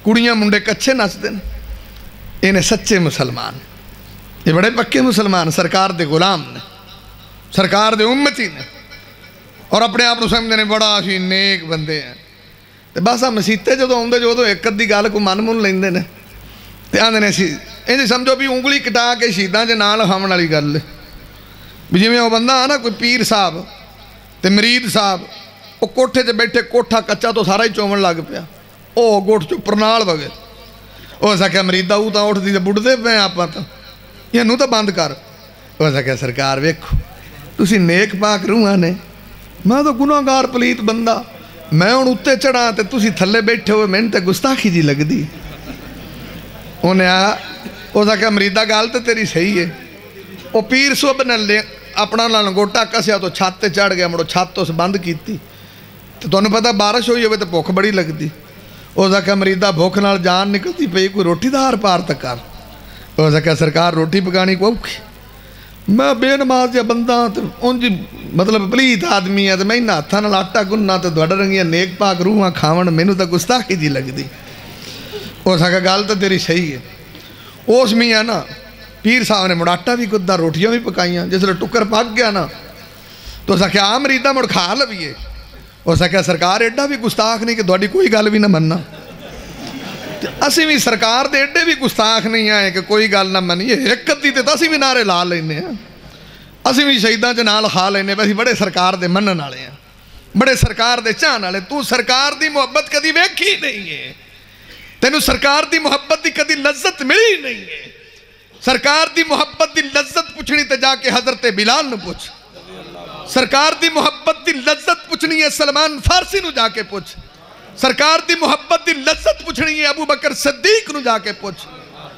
کڑیاں منڈے کچھے نچدے نے، انہیں سچے مسلمان، یہ بڑے پکے مسلمان سرکار دے غلام نے، سرکار دے امتی نے، اور اپنے آپ کو سمجھتے ہیں بڑا ہی نیک بندے ہیں۔ تے بس مسیتے جدو آؤندے جو ایک ادھی گل کو من لیندے نے تے آندے نے سی انج سمجھو بھی انگلی کٹا کے شہیداں دے نال کھاون والی گل ہے بھی جویں وہ بندہ ہے نا کوئی پیر صاحب تے مرید صاحب وہ کوٹھے تے بیٹھے کوٹھا کچا تو سارا ہی چومن لگ پیا، او گوٹھ چپر نال وگے وہ سکیا مریدا او تاں اٹھدی تے بڈھدے پے آپاں تاں اینوں تاں بند کر۔ وہ سکیا سرکار ویکھو تسی نیک پاک روحاں نے، میں تو گناہگار پلیت بندہ، میں ہن اُتے چڑھاں تے تسی تھلے بیٹھے ہوئے مینوں تے گستاخی جی لگدی۔ انہیں آ وہ سکیا مریدا گل تے تیری صحیح ہے۔ وہ پیر صاحب نے لے اپنا لنگوٹا کسیا تو چھت تے چڑھ گیا، مڑو چھت تو بند کیتی تو تمہیں پتہ بارش ہوئی ہوئے تو بھوک بڑی لگتی، وہ سکیا مریدا بھوک نال جان نکلتی پئی کوئی روٹی دا ہار پار تک کر۔ وہ سکیا سرکار روٹی پکانی کو اوکھی، میں بے نماز یا بندہ انج مطلب پلیت آدمی ہے تو میں انہاں ہاتھاں نال آٹا گننا تے تہاڈے رنگیاں نیک پاک روحاں کھاون مینوں تے گستاخی جی لگدی۔ وہ سکیا گل تے تیری صحیح ہے۔ اس میاں نا پیر صاحب نے مڑ آٹا بھی گدا روٹیاں بھی پکائیاں، جس لئے ٹکر پک گیا نا تو سکیا آ مریدا مڑ کھا لویے۔ وہ سکیا سرکار ایڈا بھی گستاخ نہیں کہ تہاڈی کوئی گل بھی نہ مننا، اسی بھی سرکار دے ایڈے بھی گستاخ نہیں آئے کہ کوئی گل نہ منیے، ایک ادھی تے اسی بھی نعرے لا لینے ہیں، اسی بھی شہیداں چ نال کھا لینے، اسی بڑے سرکار دے منن والے ہیں، بڑے سرکار دے چاہن والے۔ تو سرکار دی محبت کدی ویکھی نہیں ہے، تینوں سرکار دی محبت دی کدی لذت ملی نہیں ہے۔ سرکار دی محبت دی لذت پوچھنی تے جا کے حضرت بلال نو پوچھ، سرکار دی محبت دی لذت پوچھنی ہے سلمان فارسی نو جا کے پوچھ، سرکار دی محبت دی لذت پوچھنی ہے ابو بکر صدیق نو جا کے پوچھ،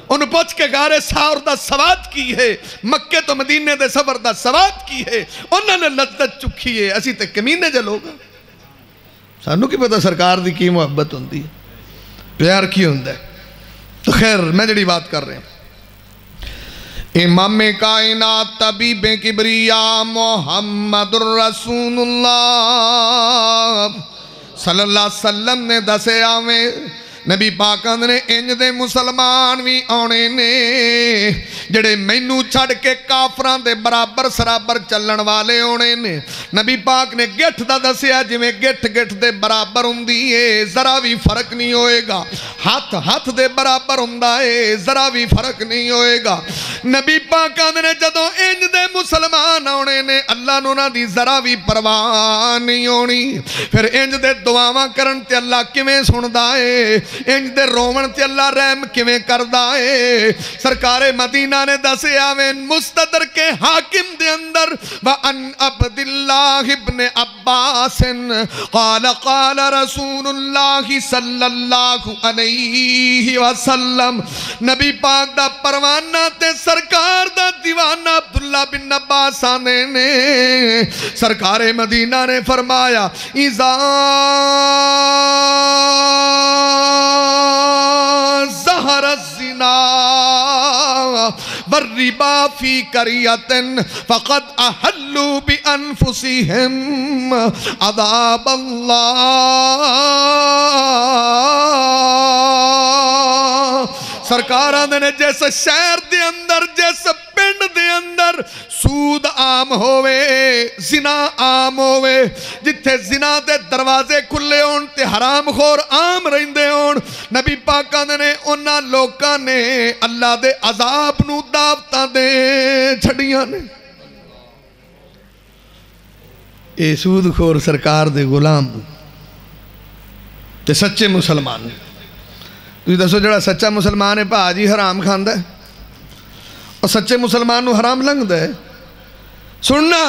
انہوں پوچھ کے غارِ ساور دا سواد کی ہے، مکے تو مدینے دے سفر دا سواد کی ہے، انہوں نے لذت چکھی ہے، اسی تے کمینے جے لوگ سانوں کی پتہ سرکار دی کی محبت ہوندی ہے، پیار کی ہوندہ ہے۔ تو خیر میں جڑی بات کر رہے ہیں، امام کائنات طبیب کبریا محمد الرسول اللہ صلی اللہ علیہ وسلم نے دسے آویں نبی پاکاں نے انج دے مسلمان بھی آنے نے جڑے مینوں چھڑ کے کافراں دے برابر سرابر چلن والے ہونے نے۔ نبی پاک نے گٹھ دا دسیا جویں گٹھ گٹھ دے برابر ہوندی ہے ذرا بھی فرق نہیں ہوئے گا، ہاتھ ہاتھ دے برابر ہوندا ہے ذرا بھی فرق نہیں ہوئے گا۔ نبی پاک آندے نے جدوں انج دے مسلمان آنے نے اللہ نو نہ دی ذرا بھی پرواہ نہیں ہونی پھر انج دے دعاواں کرن تے اللہ کیویں سندا اے انج دے روون تے اللہ رحم کیویں کردا اے سرکار مدینہ نے دسیا ویں مستدرک کے حاکم دے اندر وَأَنْ عَبْدِ اللَّهِ ابْنِ عَبَّاسٍ قَالَ قَالَ رَسُولُ اللَّهِ صلی اللہ علیہ وسلم نبی پاک دا پروانہ تے سرکار دا دیوانہ عبداللہ بن عباس آنے نے سرکار مدینہ نے فرمایا اِذَا ظَهَرَ الزِّنَا وَالرِّبَا فِي قَرْيَةٍ فَقَدْ أَحَلُّوا بِأَنفُسِهِمْ عَذَابَ اللَّهِ سرکار آندے نے جیسے شہر دے اندر جیسے پنڈ دے اندر سود عام ہوئے زنا عام ہوئے جتھے زنا دے دروازے کھلے ہون تے حرام خور عام رہندے ہون نبی پاک آندے نے انہاں لوکاں نے اللہ دے عذاب نو دعوتاں دے چھڑیاں نے اے سود خور سرکار دے غلام تے سچے مسلمان تُجھے دسو جڑا سچا مسلمان ہے پا جی حرام کھاندہ ہے اور سچے مسلمان نو حرام لنگ دے سننا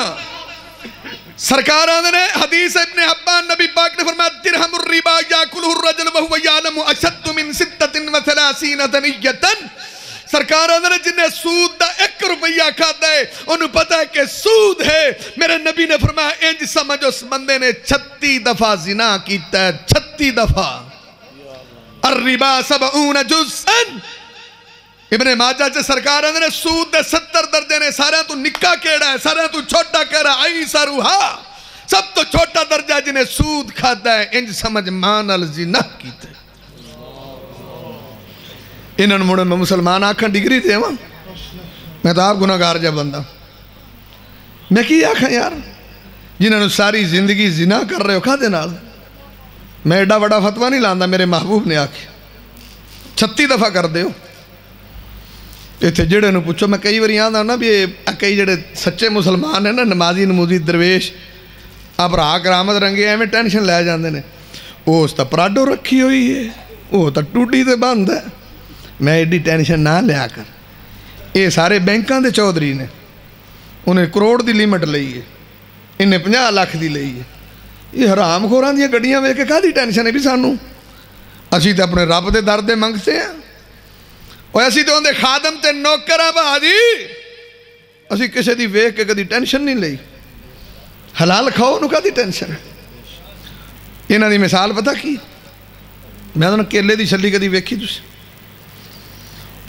سرکار آندے نے حدیث ابن حبان نبی پاک نے فرمایا درہم الربا یاکلہ الرجل وہو یعلم اشد من 36 دنیتن سرکار آندے نے جنہیں سود دا 1 روپیہ کھاتا ہے انہوں پتا ہے کہ سود ہے میرے نبی نے فرمایا انج سمجھ اس بندے نے 36 دفعہ زنا کیتا ہے 36 دفعہ الربا 70 جزءن ابن ماجہ سے سرکار اندر نے سود دے 70 درجے نے سارے تو نکا کیڑا ہے سارے تو چھوٹا کیڑا ہے ایسا سب تو چھوٹا درجہ جنہیں سود کھاتا ہے انج سمجھ مان الزنا کیتے انہوں نے میں مسلمان آکھاں ڈگری دے ہاں میں تو آپ گناہگار جا بندہ میں کی آکھاں یار جنہوں نے ساری زندگی زنا کر رہے ہو کھا دے نال میں ایڈا بڑا فتوہ نہیں لاندہ میرے محبوب نے آکھے 36 دفعہ کر دے ہو اتھے جڑے نو پوچھو میں کئی باری آندہ نا بھی کئی جڑے سچے مسلمان ہیں نا نمازی نموزی درویش اب راہ کرامت رنگے ہیں میں ٹینشن لے جاندے نے وہ اس تا پراڈو رکھی ہوئی ہے وہ تا ٹوٹی تے بند ہے میں ایڈی ٹینشن نہ لیا کر یہ سارے بینکاں دے چودھری نے انہیں کروڑ دی لیمٹ لئی ہے انہیں 50 لاکھ دی لئی ہے یہ حرام خوران دیا گڑیاں وے کے کہا دی ٹینشن ہے بھی سانوں اسی تے اپنے رب دے دردے منگتے ہیں اور اسی تے اندے خادم تے نوکرہ با جی اسی کسے دی وے کے کدی ٹینشن نہیں لئی حلال کھاؤ نو کہا دی ٹینشن انہاں دی مثال پتہ کی میں نے کیلے دی چھلی کدی ویکھی تسی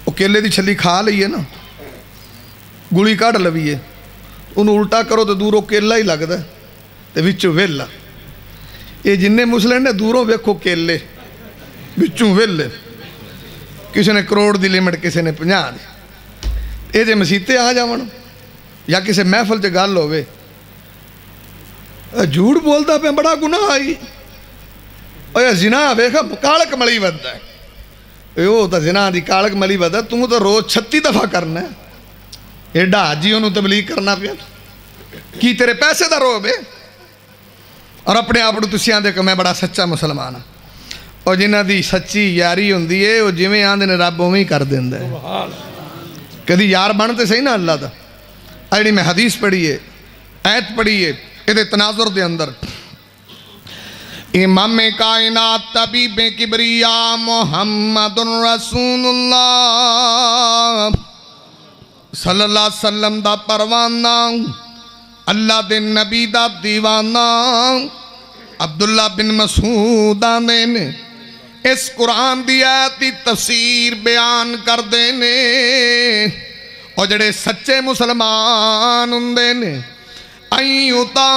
وہ کیلے دی چھلی کھا لئی ہے نا گولی کاڑ لوی ہے انہوں الٹا کرو تو دوروں کیلا ہی لگ دا ہے تے وچوں ویلا یہ جننے مسلم نے دوروں ویکھو کیلے وچوں ویلے کسی نے کروڑ دی لیمٹ کسی نے 50 دی یہ جے مسیتے آ جاون یا کسی محفل چ گل ہوئے جھوٹ بولتا پہ بڑا گناہ آئی اور زنا ویکھا کالک ملی ودہ ہے وہ تو زنا دی کالک ملی ودہ تم تو روز 36 دفعہ کرنا ہے ایڈا حاجی انہوں تبلیغ کرنا پیا کی تیرے پیسے دا رو بے اور اپنے آپ کو تسی آندے کہ میں بڑا سچا مسلمان ہوں اور جنہ دی سچی یاری ہوندی ہے وہ جویں آندے نے رب اوویں کر دیندا ہے کدی یار بنتے صحیح نا اللہ دا ایڑی میں حدیث پڑھی ہے آیت پڑھی ہے ادھے تناظر دے اندر امام کائنات طبیب کبریا محمد رسول اللہ صلی اللہ علیہ وسلم دا پروانہ اللہ دے نبی دا دیوانہ عبداللہ بن مسعود آنے نے اس قرآن دی آیت دی تفسیر بیان کر دینے اور جڑے سچے مسلمان ہوندے نے ایوتا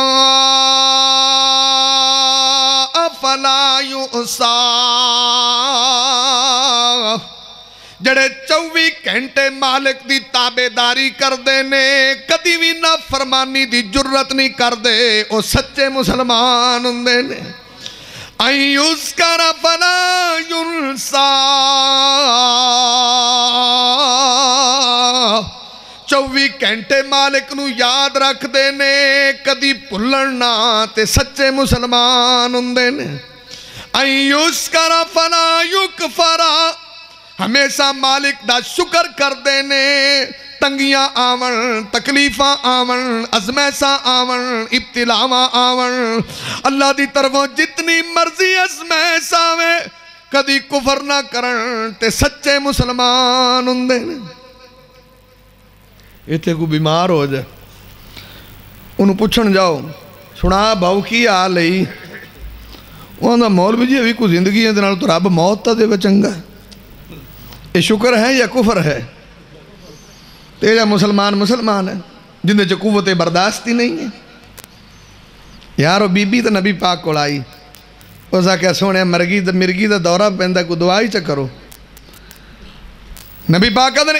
فلا یؤسا جڑے 24 گھنٹے مالک دی تابعداری کر دینے کدی بھی نہ فرمانی دی جرت نہیں کر دے او سچے مسلمان ہوندے نے ایذکر فلا ینسا 24 ਘੰਟੇ ਮਾਲਿਕ ਨੂੰ ਯਾਦ ਰੱਖਦੇ ਨੇ, ਕਦੀ ਭੁੱਲਣ ਨਾ ਤੇ ਸੱਚੇ ਮੁਸਲਮਾਨ ਹੁੰਦੇ ਨੇ। ਯੁਸਕਰਾ ਫਲਾ ਯੁਕਫਰਾ, ਹਮੇਸ਼ਾ ਮਾਲਿਕ ਦਾ ਸ਼ੁਕਰ ਕਰਦੇ ਨੇ। ਤੰਗੀਆਂ ਆਵਣ, ਤਕਲੀਫਾਂ ਆਵਣ, ਅਜ਼ਮੈਸ਼ਾਂ ਆਵਣ, ਇਬਤਲਾਵਾਂ ਆਵਣ, ਅੱਲਾ ਦੀ ਤਰਫੋਂ ਜਿਤਨੀ ਮਰਜ਼ੀ ਅਜ਼ਮੈਸ਼ ਆਵੇ, ਕਦੀ ਕੁਫਰ ਨਾ ਕਰਨ ਤੇ ਸੱਚੇ ਮੁਸਲਮਾਨ ਹੁੰਦੇ ਨੇ। ਇੱਥੇ ਕੋਈ ਬਿਮਾਰ ਹੋ ਜਾਏ, ਉਹਨੂੰ ਪੁੱਛਣ ਜਾਓ, ਸੁਣਾ ਬਾਊ ਕੀ ਹਾਲ ਹੈ? ਉਹਦਾ ਮੌਲਵੀ ਜੀ ਵੀ ਕੋਈ ਜ਼ਿੰਦਗੀ ਇਹਦੇ ਨਾਲ ਤਾਂ ਰੱਬ ਮੌਤ ਤਾਂ ਦੇਵੇ ਚੰਗਾ। ਇਹ ਸ਼ੁਕਰ ਹੈ ਜਾਂ ਕੁਫਰ ਹੈ? ਤੇ ਜਿਹੜਾ ਮੁਸਲਮਾਨ ਹੈ ਜਿੰਦੇ ਚ ਕੁਵਤ ਬਰਦਾਸ਼ਤ ਹੀ ਨਹੀਂ ਹੈ। ਯਾਰ ਉਹ ਬੀਬੀ ਤਾਂ ਨਬੀ ਪਾਕ ਕੋਲ ਆਈ, ਉਸ ਆਖਿਆ ਸੋਹਣਿਆ ਮਿਰਗੀ ਦਾ ਦੌਰਾ ਪੈਂਦਾ, ਕੋਈ ਦੁਆ ਹੀ ਚ ਕਰੋ। ਨਬੀ ਪਾਕ ਕਹਿੰਦੇ ਨੇ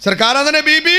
ਸਰਕਾਰ ਆਂਦੇ ਨੇ ਬੀਬੀ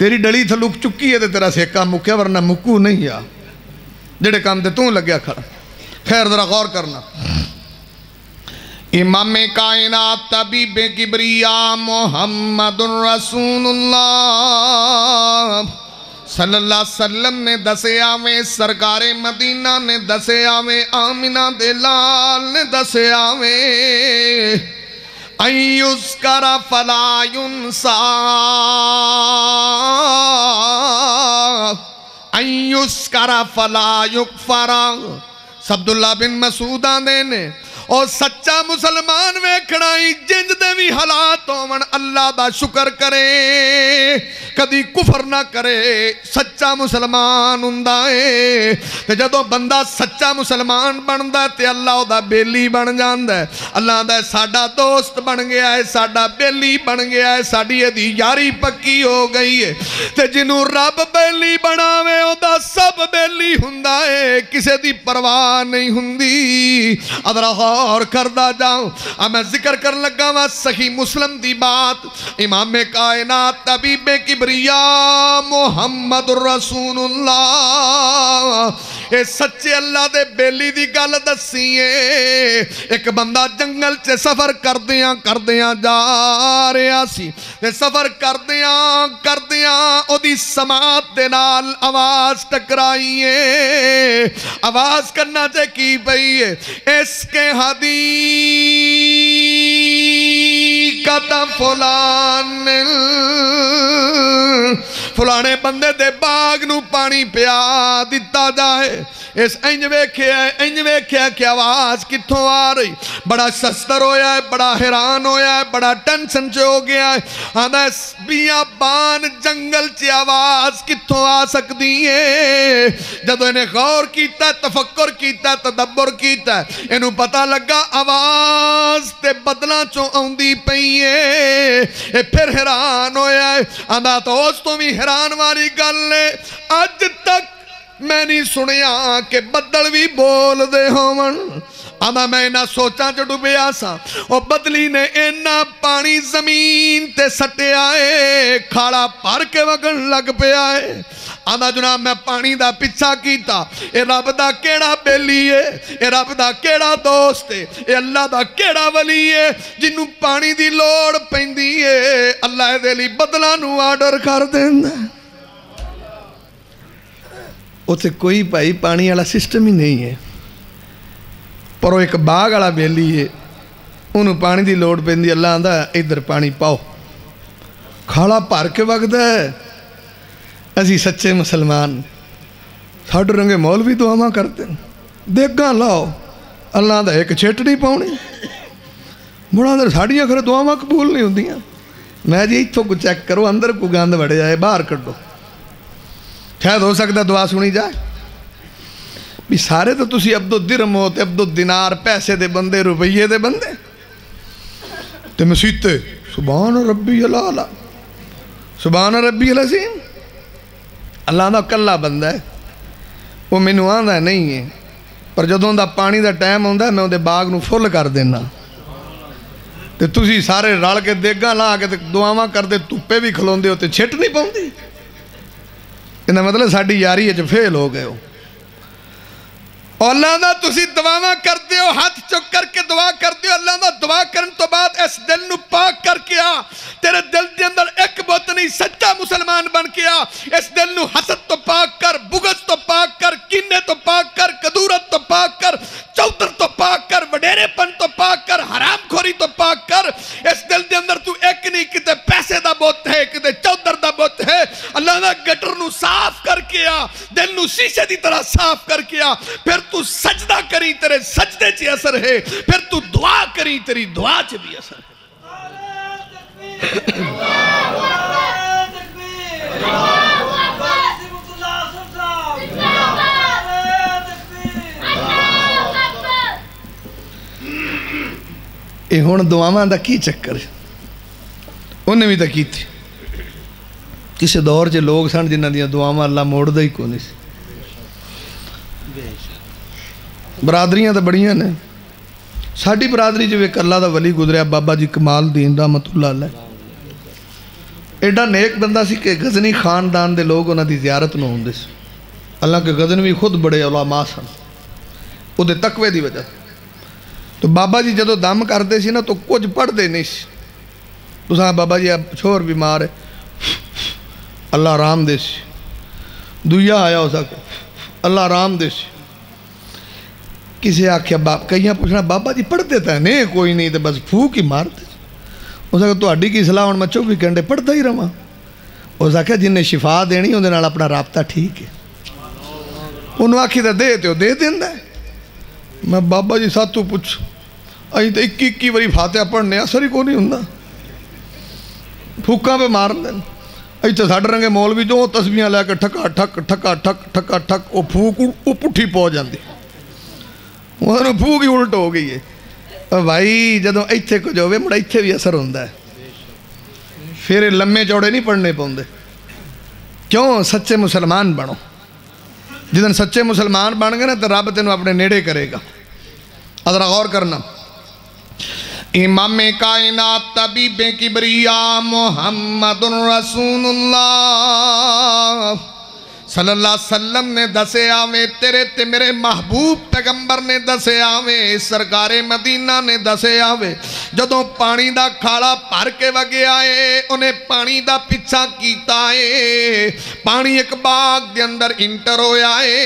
تیری ڈلی تھلوک چکی ہے تو تیرا سیکا مکیا ورنہ مکو نہیں آ جڑے کام تے توں لگیا کھڑا خیر ذرا غور کرنا امام کائنات طبیب کبریا محمد رسول اللہ صلی اللہ علیہ وسلم نے دسے آویں سرکار مدینہ نے دسے آویں آمنہ دے لال نے دسے آویں ان یذکر فلا ینسا ان یذکر فلا یکفر عبداللہ بن مسعود آندے نے اور سچا مسلمان ویکھنائی جنج دے بھی حالات ہون اللہ دا شکر کرے کدی کفر نہ کرے سچا مسلمان ہوندا ہے تے جدوں بندہ سچا مسلمان بندا تے اللہ دا بیلی بن جاندا ہے اللہ دا ساڈا دوست بن گیا ہے ساڈا بیلی بن گیا ہے ساڈی دی یاری پکی ہو گئی ہے تے جنوں رب بیلی بناوے او دا سب بیلی ہوندا ہے کسے دی پرواہ نہیں ہوندی ادرا اور کردہ جاؤں میں ذکر کر لگا ہوا صحیح مسلم دی بات امام کائنات طبیب کبریا محمد رسول اللہ اے سچے اللہ دے بیلی دی گل دسیے ایک بندہ جنگل چے سفر کردیاں جا رہا سی تے سفر کردیاں او دی سماعت دے نال آواز ٹکرائیے آواز کرنا چے کی پئی ہے اس کے حدیقت فلانے بندے دے باغ نو پانی پیا دیتا جائے اس انج ویکھیا کہ آواز کتھوں آ رہی بڑا شستر ہویا ہے بڑا حیران ہویا ہے بڑا ٹینشن چے ہو گیا ہے آدھا بیابان جنگل چے آواز کتھوں آ سکتی ہے جدو انہیں غور کیتا ہے تفکر کیتا ہے تدبر کیتا ہے انہوں پتہ لگا آواز تے بدلاں چوں آندی پئی ہے پھر حیران ہویا ہے آدھا تو اس تو بھی حیران والی گل ہے اج تک میں نہیں سنیا کہ بدل بھی بول دے ہون آدھا میں نہ سوچا جو ڈوبے آسا اور بدلی نے اینا پانی زمین تے سٹے آئے کھاڑا پار کے وگن لگ پہ آئے آدھا جناب میں پانی دا پچھا کیتا اے رب دا کیڑا بیلی ہے اے رب دا کیڑا دوست ہے اے اللہ دا کیڑا ولی ہے جنہوں پانی دی لوڑ پیندی ہے اللہ دے لی بدلانو آرڈر کر دیں اسے کوئی پائی پانی والا سسٹم ہی نہیں ہے پر وہ ایک باغ والا بیلی ہے انہوں پانی دی لوڑ پیندی اللہ آندہ ادھر پانی پاؤ کھاڑا پار کے وقت ہے اسی سچے مسلمان ساڑھ رنگے مولوی دعا کرتے ہیں دیکھاں لاؤ اللہ آندہ ایک چھیٹ نہیں پاؤنی بڑا اندر ساڑھیاں کھرے دعا قبول نہیں ہوندیاں میں جی اتھو کو چیک کرو اندر کو گاند بڑھے جائے باہر کر دو شاید ہو سکتا دعا سنی جائے بھی سارے تو تسی عبد الدرہم ہوتے عبد الدینار پیسے دے بندے روپیے دے بندے تے مسیتے سبحان ربی العالی سبحان ربی العظیم اللہ دا کلا بندہ ہے وہ مینوں آندا نہیں ہے پر جدوں دا پانی دا ٹائم ہوندا ہے میں اودے باغ نو فل کر دینا تے تسی سارے رل کے دیگاں لا کے دعاواں کردے دھوپے بھی کھلوندے ہو تے چھٹ نہیں پاؤندی انہاں مطلب ساڈی یاری ہے جو فیل ہو گئے ہو اور اللہ دا تسی دعاواں کردے ہو ہاتھ چک کر کے دعا کردے ہو اللہ دا دعا کرن تو بعد اس دل نو پاک کر کے آ تیرے دل دے اندر ایک بت نہیں سچا مسلمان بن کے آ اس دل نو حسد تو پاک کر بغض تو پاک کر کینے تو پاک کر کدورت تو پاک کر چودر تو پاک کر وڈیرے پن تو پاک کر حرام خوری تو پاک کر اس دل دے اندر تو ایک نہیں کتے پیسے دا بت ہے کتے چودر دا بت ہے اللہ دا گٹر نو صاف کر کے آ دل نو شیشے دی طرح صاف کر کے آ پھر تو سجدہ کری تیرے سجدے چی اثر ہے پھر تو دعا کری تیری دعا چی بھی اثر ہے یہ ہون دعاواں دا کی چکر ہے انہیں بھی تا کی تھی کسی دور جے لوگ سن جنہ دیا دعاواں اللہ موڑ دا ہی کونی سی برادریاں تا بڑیاں نے ساڑھی برادری جو ایک اللہ دا ولی گزریا بابا جی کمال دین رحمت اللہ علیہ ایڈا نیک بندہ سی کہ غزنی خاندان دے لوگ انہاں دی زیارت نو ہوندے سی، اللہ کے غزنوی خود بڑے علماء سن او دے تقوی دی وجہ تو بابا جی جدو دم کرتے سی نا تو کچھ پڑھ دے نہیں سی، تو ساں بابا جی اب چھوڑ بیمار ہے اللہ آرام دے سی، دویا آیا ہو سکتا اللہ آرام دے سی، کسی آکھیا کئیاں پوچھنا بابا جی پڑھ دیتا ہے نہیں کوئی نہیں تو بس پھوک ہی مار دے، اس آکھیا تو ہڈی کی صلاح ہوں میں 24 گھنٹے پڑھتا ہی رہا، اس آکھیا جن نے شفا دینی اندر نال اپنا رابطہ ٹھیک ہے، انہوں آکھی تو دے تو دے دیندہ ہے، میں بابا جی ساتھ تو پوچھ آئی تو 21 باری فاتحہ پڑھنے اثر ہی کو نہیں ہوں پھوکاں پہ مار دیں آئی تو ساڑھ رنگے مولوی جو تسبیحاں لے کے ٹھکا ٹھک ٹھکا ٹھک ٹھکا ٹھک وہ پھوک وہ پٹھی پہنچ جاندی وہ پھوک ہی الٹ ہو گئی ہے بھائی جدوں ایتھے کچھ ہوئے مڑا ایتھے بھی اثر ہوندہ ہے پھر لمے چوڑے نہیں پڑھنے پاؤندے کیوں سچے مسلمان بنو جدن سچے مسلمان بن گئے نا تو رب تینوں اپنے نیڑے کرے گا ذرا غور کرنا امام کائنات طبیب کبریا محمد رسول اللہ صلی اللہ علیہ وسلم نے دسے آوے تیرے تے میرے محبوب پیغمبر نے دسے آوے سرکار مدینہ نے دسے آوے جدوں پانی دا کھاڑا پھر کے وگے آئے انہیں پانی دا پیچھا کیتا ہے پانی ایک باغ دے اندر انٹر ہویا ہے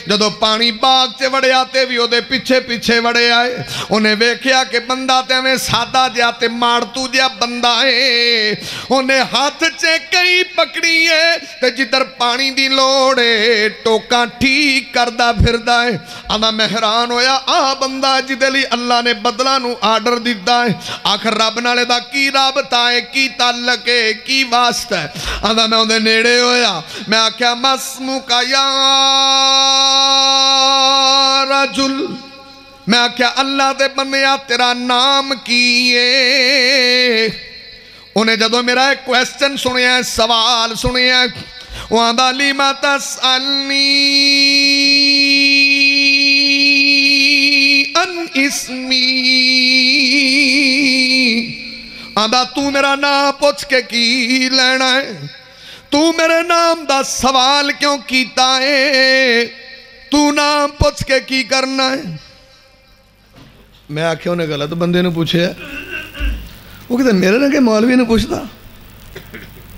جدوں پانی باغ چے وڑے آتے بھی وہ دے پیچھے پیچھے وڑے آئے انہیں ویکھیا کہ بندہ تے ہمیں سادہ جاتے مارتو جا بندہ ہے انہیں ہاتھ چے کئی پکڑی ہے تے جدر پانی دی لوڑے ٹوکا ٹھیک کردہ پھردہ ہے آدھا مہران ہویا بندہ جدے لی اللہ نے بدلہ نو آرڈر دیتا ہے آخر رب نالے دا کی رابطہ ہے کی تعلق ہے کی واسطہ ہے آدھا میں انہیں نیڑے ہویا میں آکھیا مسمو کا یا رجل میں آکھیا اللہ دے بنیا تیرا نام کیے انہیں جدو میرا ایک کویسچن سنے ہیں سوال سنے ہیں وَعَدَى لِمَا تَسْأَلْنِي ان اسمی آدھا تو میرا نام پوچھ کے کی لینا ہے تو میرے نام دا سوال کیوں کیتا ہے تو نام پوچھ کے کی کرنا ہے میں آکھے انہیں غلط بندے نے پوچھے وہ کہتے میرے نے کہ مولوی نے پوچھتا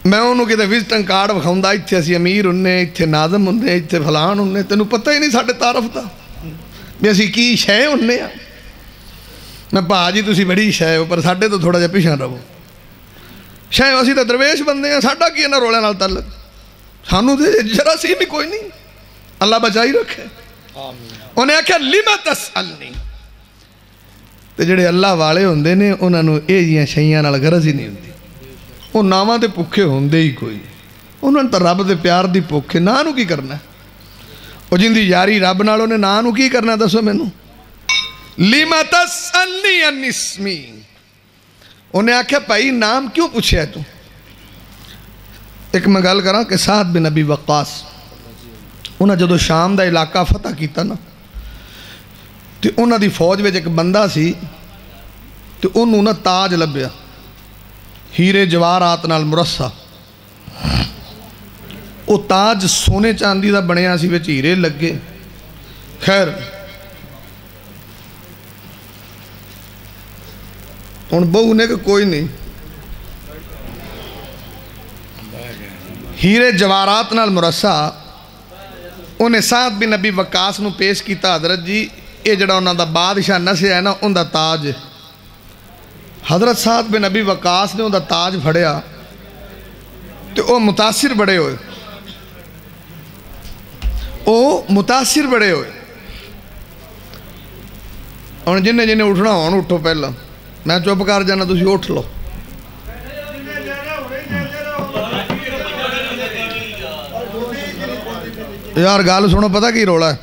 میں انہوں کہتے وزٹنگ کارڈ بکھاؤں اتھے اسی امیر انہیں اتھے ناظم انہیں اتھے فلان انہیں تینوں پتہ ہی نہیں ساڑھے تعارف دا بھی اسی کی شے انہیں میں پا جی تسی بڑی شے ہو پر ساڑھے تو تھوڑا جا پیشان رہو شے اسی تو درویش بندے ہیں ساڑھا کی انہا رولے نال تعلق سانو دے جرا سی بھی کوئی نہیں اللہ بچائی رکھے انہیں آکھا لِمَ تَسْأَلْنِي تے جڑے اللہ والے ہوندے نے انہاں نو اے جیاں شیاں نال غرض ہی نہیں ہوندی وہ نامہ دے پکھے ہوندے ہی کوئی انہوں نے تو رب دے پیار دی پکھے نہ نو کی کرنا ہے وہ جن دی یاری رب نالوں نے نہ نو کی کرنا دسو میں نو لِمَ تَسْأَلْنِي عَنْ اسْمِي انہیں آکھا بھائی نام کیوں پوچھے ہے تو ایک میں گل کراں کہ سعد بن ابی وقاص انہاں جدو شام دا علاقہ فتح کیتا نا تو انہاں دی فوج میں ایک بندہ سی تو انہوں نے تاج لبیا ہیرے جوارات نال مرصع وہ تاج سونے چاندی دا بنیا سی وچ ہیرے لگے خیر ان بہو نے کہ کوئی نہیں ہیرے جوارات نال مرصع انہیں سعد بن ابی وقاص نو پیش کیتا حضرت جی یہ جڑا انہاں دا بادشاہ نسے ہے نا ان دا تاج حضرت سعد بن ابی وقاص نے ان دا تاج پھڑیا تو وہ متاثر بڑے ہوئے اور جنہیں اٹھنا ہو اٹھو پہلا میں چپ کر جانا تسی اٹھ لو یار گال سنو پتہ کی رولا ہے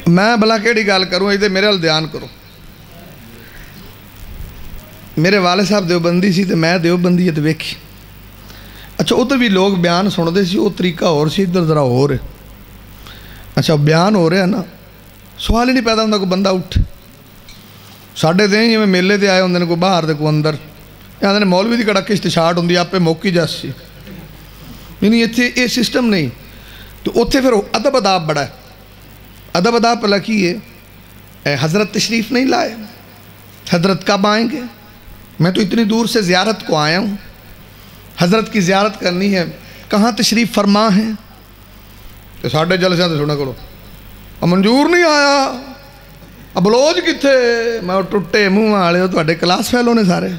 میں بلا کیڑی گال کروں ایدے میرے حال دھیان کرو میرے والد صاحب دیوبندی سی تو میں دیوبندی ہے ویکھی اچھا ادھر بھی لوگ بیان سن دے سی وہ طریقہ اور سی ادھر ذرا ہو رہے اچھا بیان ہو رہے ہیں نا سوال ہی نہیں پیدا ہوتا کوئی بندہ اٹھ ساڑھے دیں جی میں میلے تے آئے ہوندے نے کوئی باہر دے کوئی اندر آدھے مولوی کی کڑک استشاٹ ہوں آپ موک ہی جس سی نہیں اتنے یہ سسٹم نہیں تو اتنے پھر ادب اداب بڑا ہے ادب اداب پہلا کی ہے حضرت تشریف نہیں لائے حضرت کب آئیں گے میں تو اتنی دور سے زیارت کو آیا ہوں حضرت کی زیارت کرنی ہے کہاں تشریف فرما ہیں تو ساڑھے جلسے سے سنا کرو اب منظور نہیں آیا اب بلوج کتھے میں ٹوٹے منہ والے ہو تو کلاس فیلو نے سارے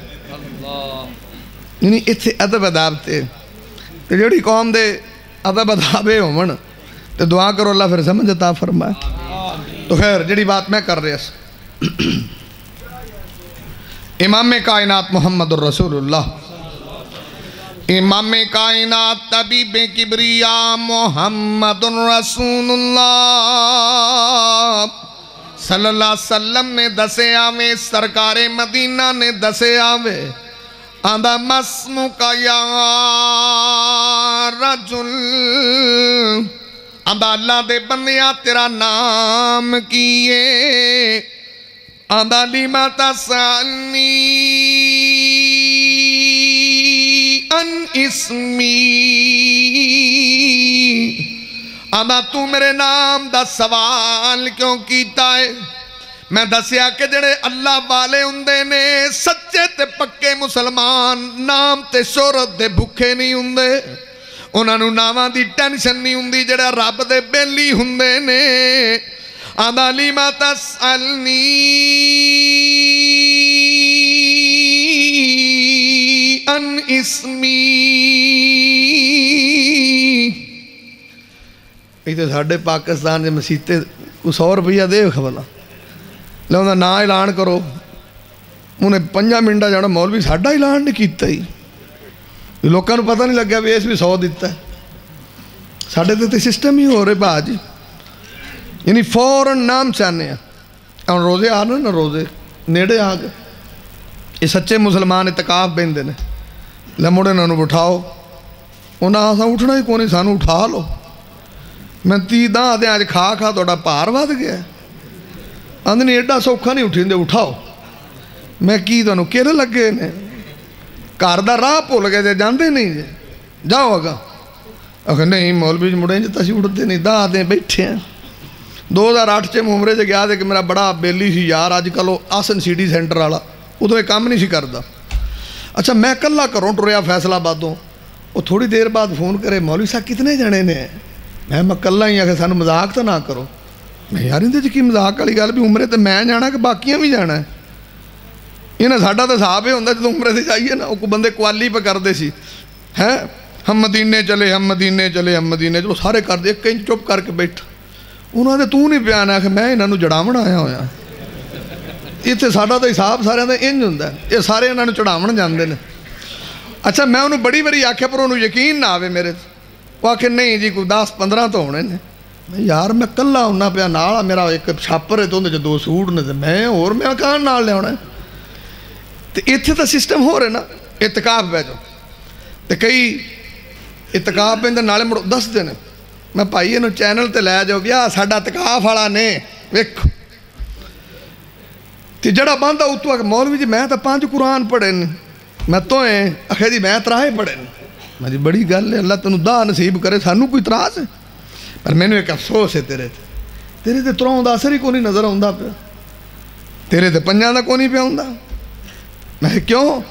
نہیں اتنے ادب اداب تے جڑی قوم دے ادب ادابے ہون تو دعا کرو اللہ پھر سمجھ عطا فرمائے تو خیر جڑی بات میں کر رہا امام کائنات محمد الرسول اللہ امام کائنات طبیب کبریا محمد الرسول اللہ صلی اللہ علیہ وسلم نے دسے آوے سرکار مدینہ نے دسے آوے آندھا مسمو کا یا رجل آندھا اللہ دے بندیا تیرا نام کیے آندھا لیما تسألنی ان اسمی آندھا تو میرے نام دا سوال کیوں کیتا ہے میں دسیا کہ جڑے اللہ والے ہوندے نے سچے تے پکے مسلمان نام تے شہرت دے بھکھے نہیں ہوندے انہاں نوں ناماں دی ٹینشن نہیں ہوندی جڑا رب دے بیلی ہوندے نے آندھا لیما تسألنی ان اسمی ایتے ساڑھے پاکستان جے مسیتے کو 100 روپیہ دے خبلا لے انہاں نا اعلان کرو انہیں 5 منٹا جانا مولوی ساڑھا اعلان نہیں کیتا ہی لوکاں نوں پتہ نہیں لگیا بھی اس بھی 100 دیتا ہے ساڑھے تے سسٹم ہی ہو رہے باج یعنی فوراً نام چاہنے ہیں اور روزے آ رہے نا روزے نیڑے آ گئے یہ سچے مسلمان اعتکاف بیندے نے لے مڑے نہ بٹھاؤ انہاں آسا اٹھنا ہی کونی سانو اٹھا لو میں 30 داں دیں آج کھا کھا توڑا پار واد گیا آندھنی ایڈا سوکھا نہیں اٹھیں دے اٹھاؤ میں کی تو انہوں کیرے لگے نے کاردہ راہ پو لگے دے جاندے نہیں جے جاؤ آگا اگر نہیں مولوی مڑیں جے تسی اٹھتے نہیں داں دیں بیٹھے ہیں 2008 چے عمرے سے گیا دے کہ میرا بڑا بیلی سی یار آج کلو آسن سٹی سینٹر والا وہ تو ایک کام نہیں سی کردہ اچھا میں کلہ کروں ٹریا فیصلہ باتوں وہ تھوڑی دیر بعد فون کرے مولوی صاحب کتنے جنے نے میں کلہ ہی آگے سانو مذاق تو نہ کرو میں یار اندھے جی کی مذاق والی گل بھی عمرے تے میں جانا کہ باقیاں بھی جانا ہے انہیں ساڑھا تو صاحب ہی ہوندہ جدو عمرے سے چاہیے نا وہ بندے کوالی پہ کر دے سی ہیں ہم مدینے چلے ہم مدینے چلے ہم مدینے چلو سارے کر دے کہیں چپ کر کے بیٹھا انہوں نے تو نہیں پیانا کہ میں انہوں جڑاون آیا ہویا اتنے ساڑھا تو حساب سارے دا انج ہوندہ ہے یہ سارے انہوں چڑھاون جاندے نے اچھا میں انہوں بڑی بڑی آکھے پر انہوں یقین نہ آوے میرے وہ آکھے نہیں جی کوئی 10-15 تو ہونے نے میں یار میں کلہ ہونا پیا نالا میرا ایک چھاپر ہے تو اندھے 2 سوٹ نے میں اور میں کہاں نال لے ہونا ہے تو اتھے تا سسٹم ہو رہے نا اعتکاف پہ جو تو کئی اعتکاف پہ اندھے نالے مڑو 10 دن میں پائی انہوں چینل تے لے جاؤ بیا ساڑھا اعتکاف والا نے ویکھو تی جڑا باندھا اتوا کہ مولوی جی میں تا 5 قرآن پڑھے میں تو ہیں اکھے جی میں 3 پڑھے میں جی بڑی گل ہے اللہ تنو دا نصیب کرے سانو کوئی تراس ہے پر میں نے ایک افسوس ہے تیرے تے 3 دا اثر ہی کو نہیں نظر آؤندہ پہ تیرے تے 5 دا کو نہیں پہ آؤندہ میں کیوں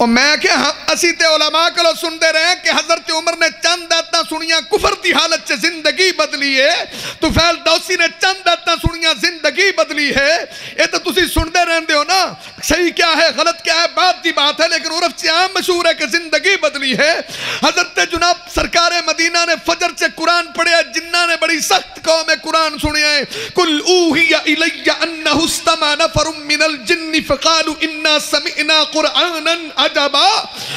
اور میں کہ اسی تے علماء کلو سن دے رہے ہیں کہ حضرت عمر نے چند آیتاں سنیاں کفر دی حالت سے زندگی بدلی ہے تو فیل دوسی نے چند آیتاں سنیاں زندگی بدلی ہے یہ تو تسی سن دے رہن دے ہو نا صحیح کیا ہے غلط کیا ہے بات دی بات ہے لیکن عرف سے عام مشہور ہے کہ زندگی بدلی ہے حضرت جناب سرکار مدینہ نے فجر سے قرآن پڑھے جنہ نے بڑی سخت قوم قرآن سنے ہیں قل اوحی الی انہ استمع نفر من الجن فقالوا انا سمعنا قرآنا عجبا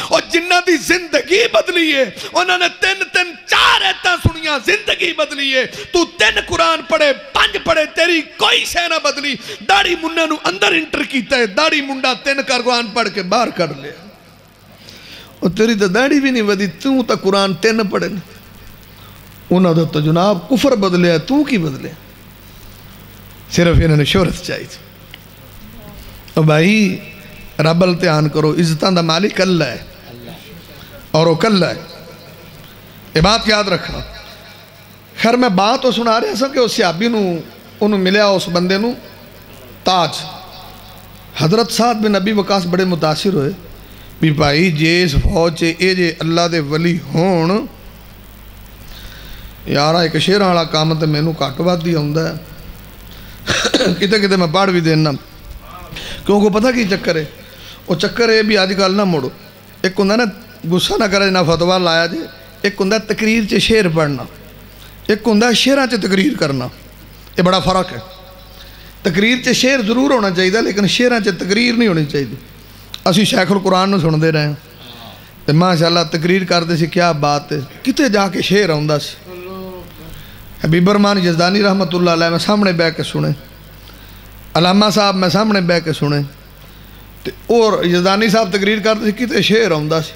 اور جنہ دی زندگی بدلی ہے انہوں نے 3-4 ایتاں سنیاں زندگی بدلی ہے تو 3 قرآن پڑھے 5 پڑھے تیری کوئی شے نہ بدلی داڑھی منہ نو اندر انٹر کیتا ہے داڑھی منڈا 3 قرآن پڑھ کے باہر کر لیا اور تیری تو داڑھی بھی نہیں بدلی تو تا قرآن 3 پڑھے انہوں نے تو جناب کفر بدلیا تو کی بدلے صرف انہوں نے شہرت چاہی تھی اور بھائی رب ال دھیان کرو، عزتوں دا مالک اللہ ہے اور وہ کلا ہے، یہ بات یاد رکھنا۔ خیر میں بات تو سنا رہا سا کہ اس صحابی انہوں ملیا اس بندے نو تاج۔ حضرت سعد بن ابی وقاص بڑے متاثر ہوئے بھی بھائی جیس فوج اے جے اللہ دے ولی ہون یارا ایک شیراں والا کام تے مینوں گھٹ ود ہی آوندا ہے، کتے کتے میں پڑھ بھی دینا، کیونکہ پتہ کی چکر ہے، وہ چکر ہے بھی اج کل نہ مڑو، ایک ہوندا نا غصہ نہ کرے نہ فتوا لایا جے، ایک ہوندا تقریر چ شعر پڑھنا، ایک ہوندا شعراں چ تقریر کرنا، یہ بڑا فرق ہے۔ تقریر چ شعر ضرور ہونا چاہیے لیکن شعراں چ تقریر نہیں ہونی چاہیے۔ اسی شیخ القرآن نو سنتے رہے ہیں تو ماشاءاللہ تقریر کرتے سی، کیا بات ہے، کتے جا کے شعر آوندا سی۔ حبیب الرحمان یزدانی رحمۃ اللہ علیہ میں سامنے بہ کے سنے، علامہ صاحب میں سامنے بہ کے سنے، اور یزدانی صاحب تقریر کرتے سی، کتے شعر آوندا سی۔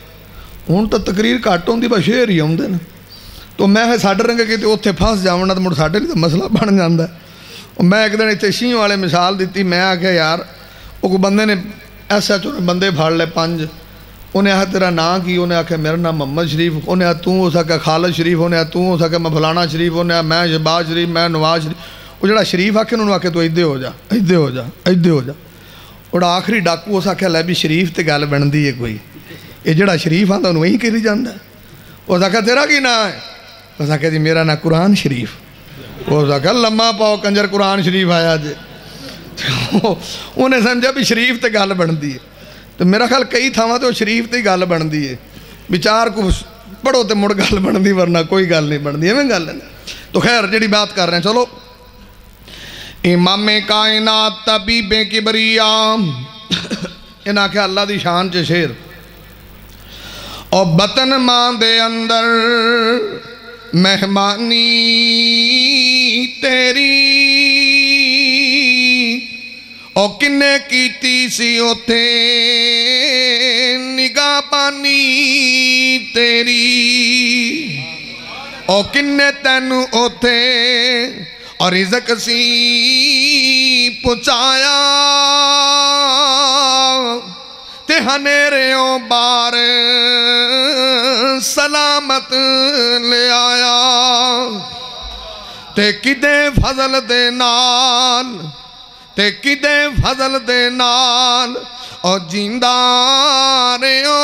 ہوں تو تقریر گھٹ ہوندی بس شعر ہی آوندے نے، تو میں ساڈے رنگے کتے اوتھے پھس جاونا تو مڑ ساڈے لیے تو مسئلہ بن جاندا ہے۔ میں ایک دن اتنے شیوں والے مثال دیتی، میں آخیا یار وہ کوئی بندے نے SHO نے بندے پھڑ لے 5، انہیں آخیا تیرا نام کی، انہیں آخیا میرا نام محمد شریف، انہیں آخیا توں ہو سکا خالد شریف، انہیں آخیا توں ہو سکا میں فلانا شریف، انہیں آخیا میں شہباز شریف، میں نواز شریف۔ وہ جڑا شریف آخے انہوں نے آخیا تو ایدے ہو جا، ایدے ہو جا، ایدے ہو جا۔ وہ آخری ڈاکو اس آخیا لے بھی شریف تے گل بنتی ہے کوئی، یہ جڑا شریف آتا انہوں وہیں کری جاندہ ہے۔ اس آخیا تیرا کی نام ہے؟ اس آخیا جی میرا نام قرآن شریف۔ اس آخیا لمحہ پاؤ کنجر قرآن شریف آیا جے، انہیں سمجھا بھی شریف تے گل بنتی ہے۔ تو میرا خیال کئی تھاواں تو شریف تے گل بنتی ہے، بچار کو پڑھو تے مڑ گل بنتی ورنہ کوئی گل نہیں بنتی، ایویں گل ہے۔ تو خیر جڑی بات کر رہے ہیں چلو، امام کائنات طبیب کبریا انہاں آخیا اللہ دی شان چ شیر، اور بطن ماں دے اندر مہمانی تیری، او کنے کیتی سی اوتھے نگاہ بانی تیری، او کنے تینو اوتھے اور رزق سی پہنچایا، تے ہنیریوں بار سلامت لے آیا، تے کدے فضل دے نال، تے کدے فضل دے نال او جیندہ رہو،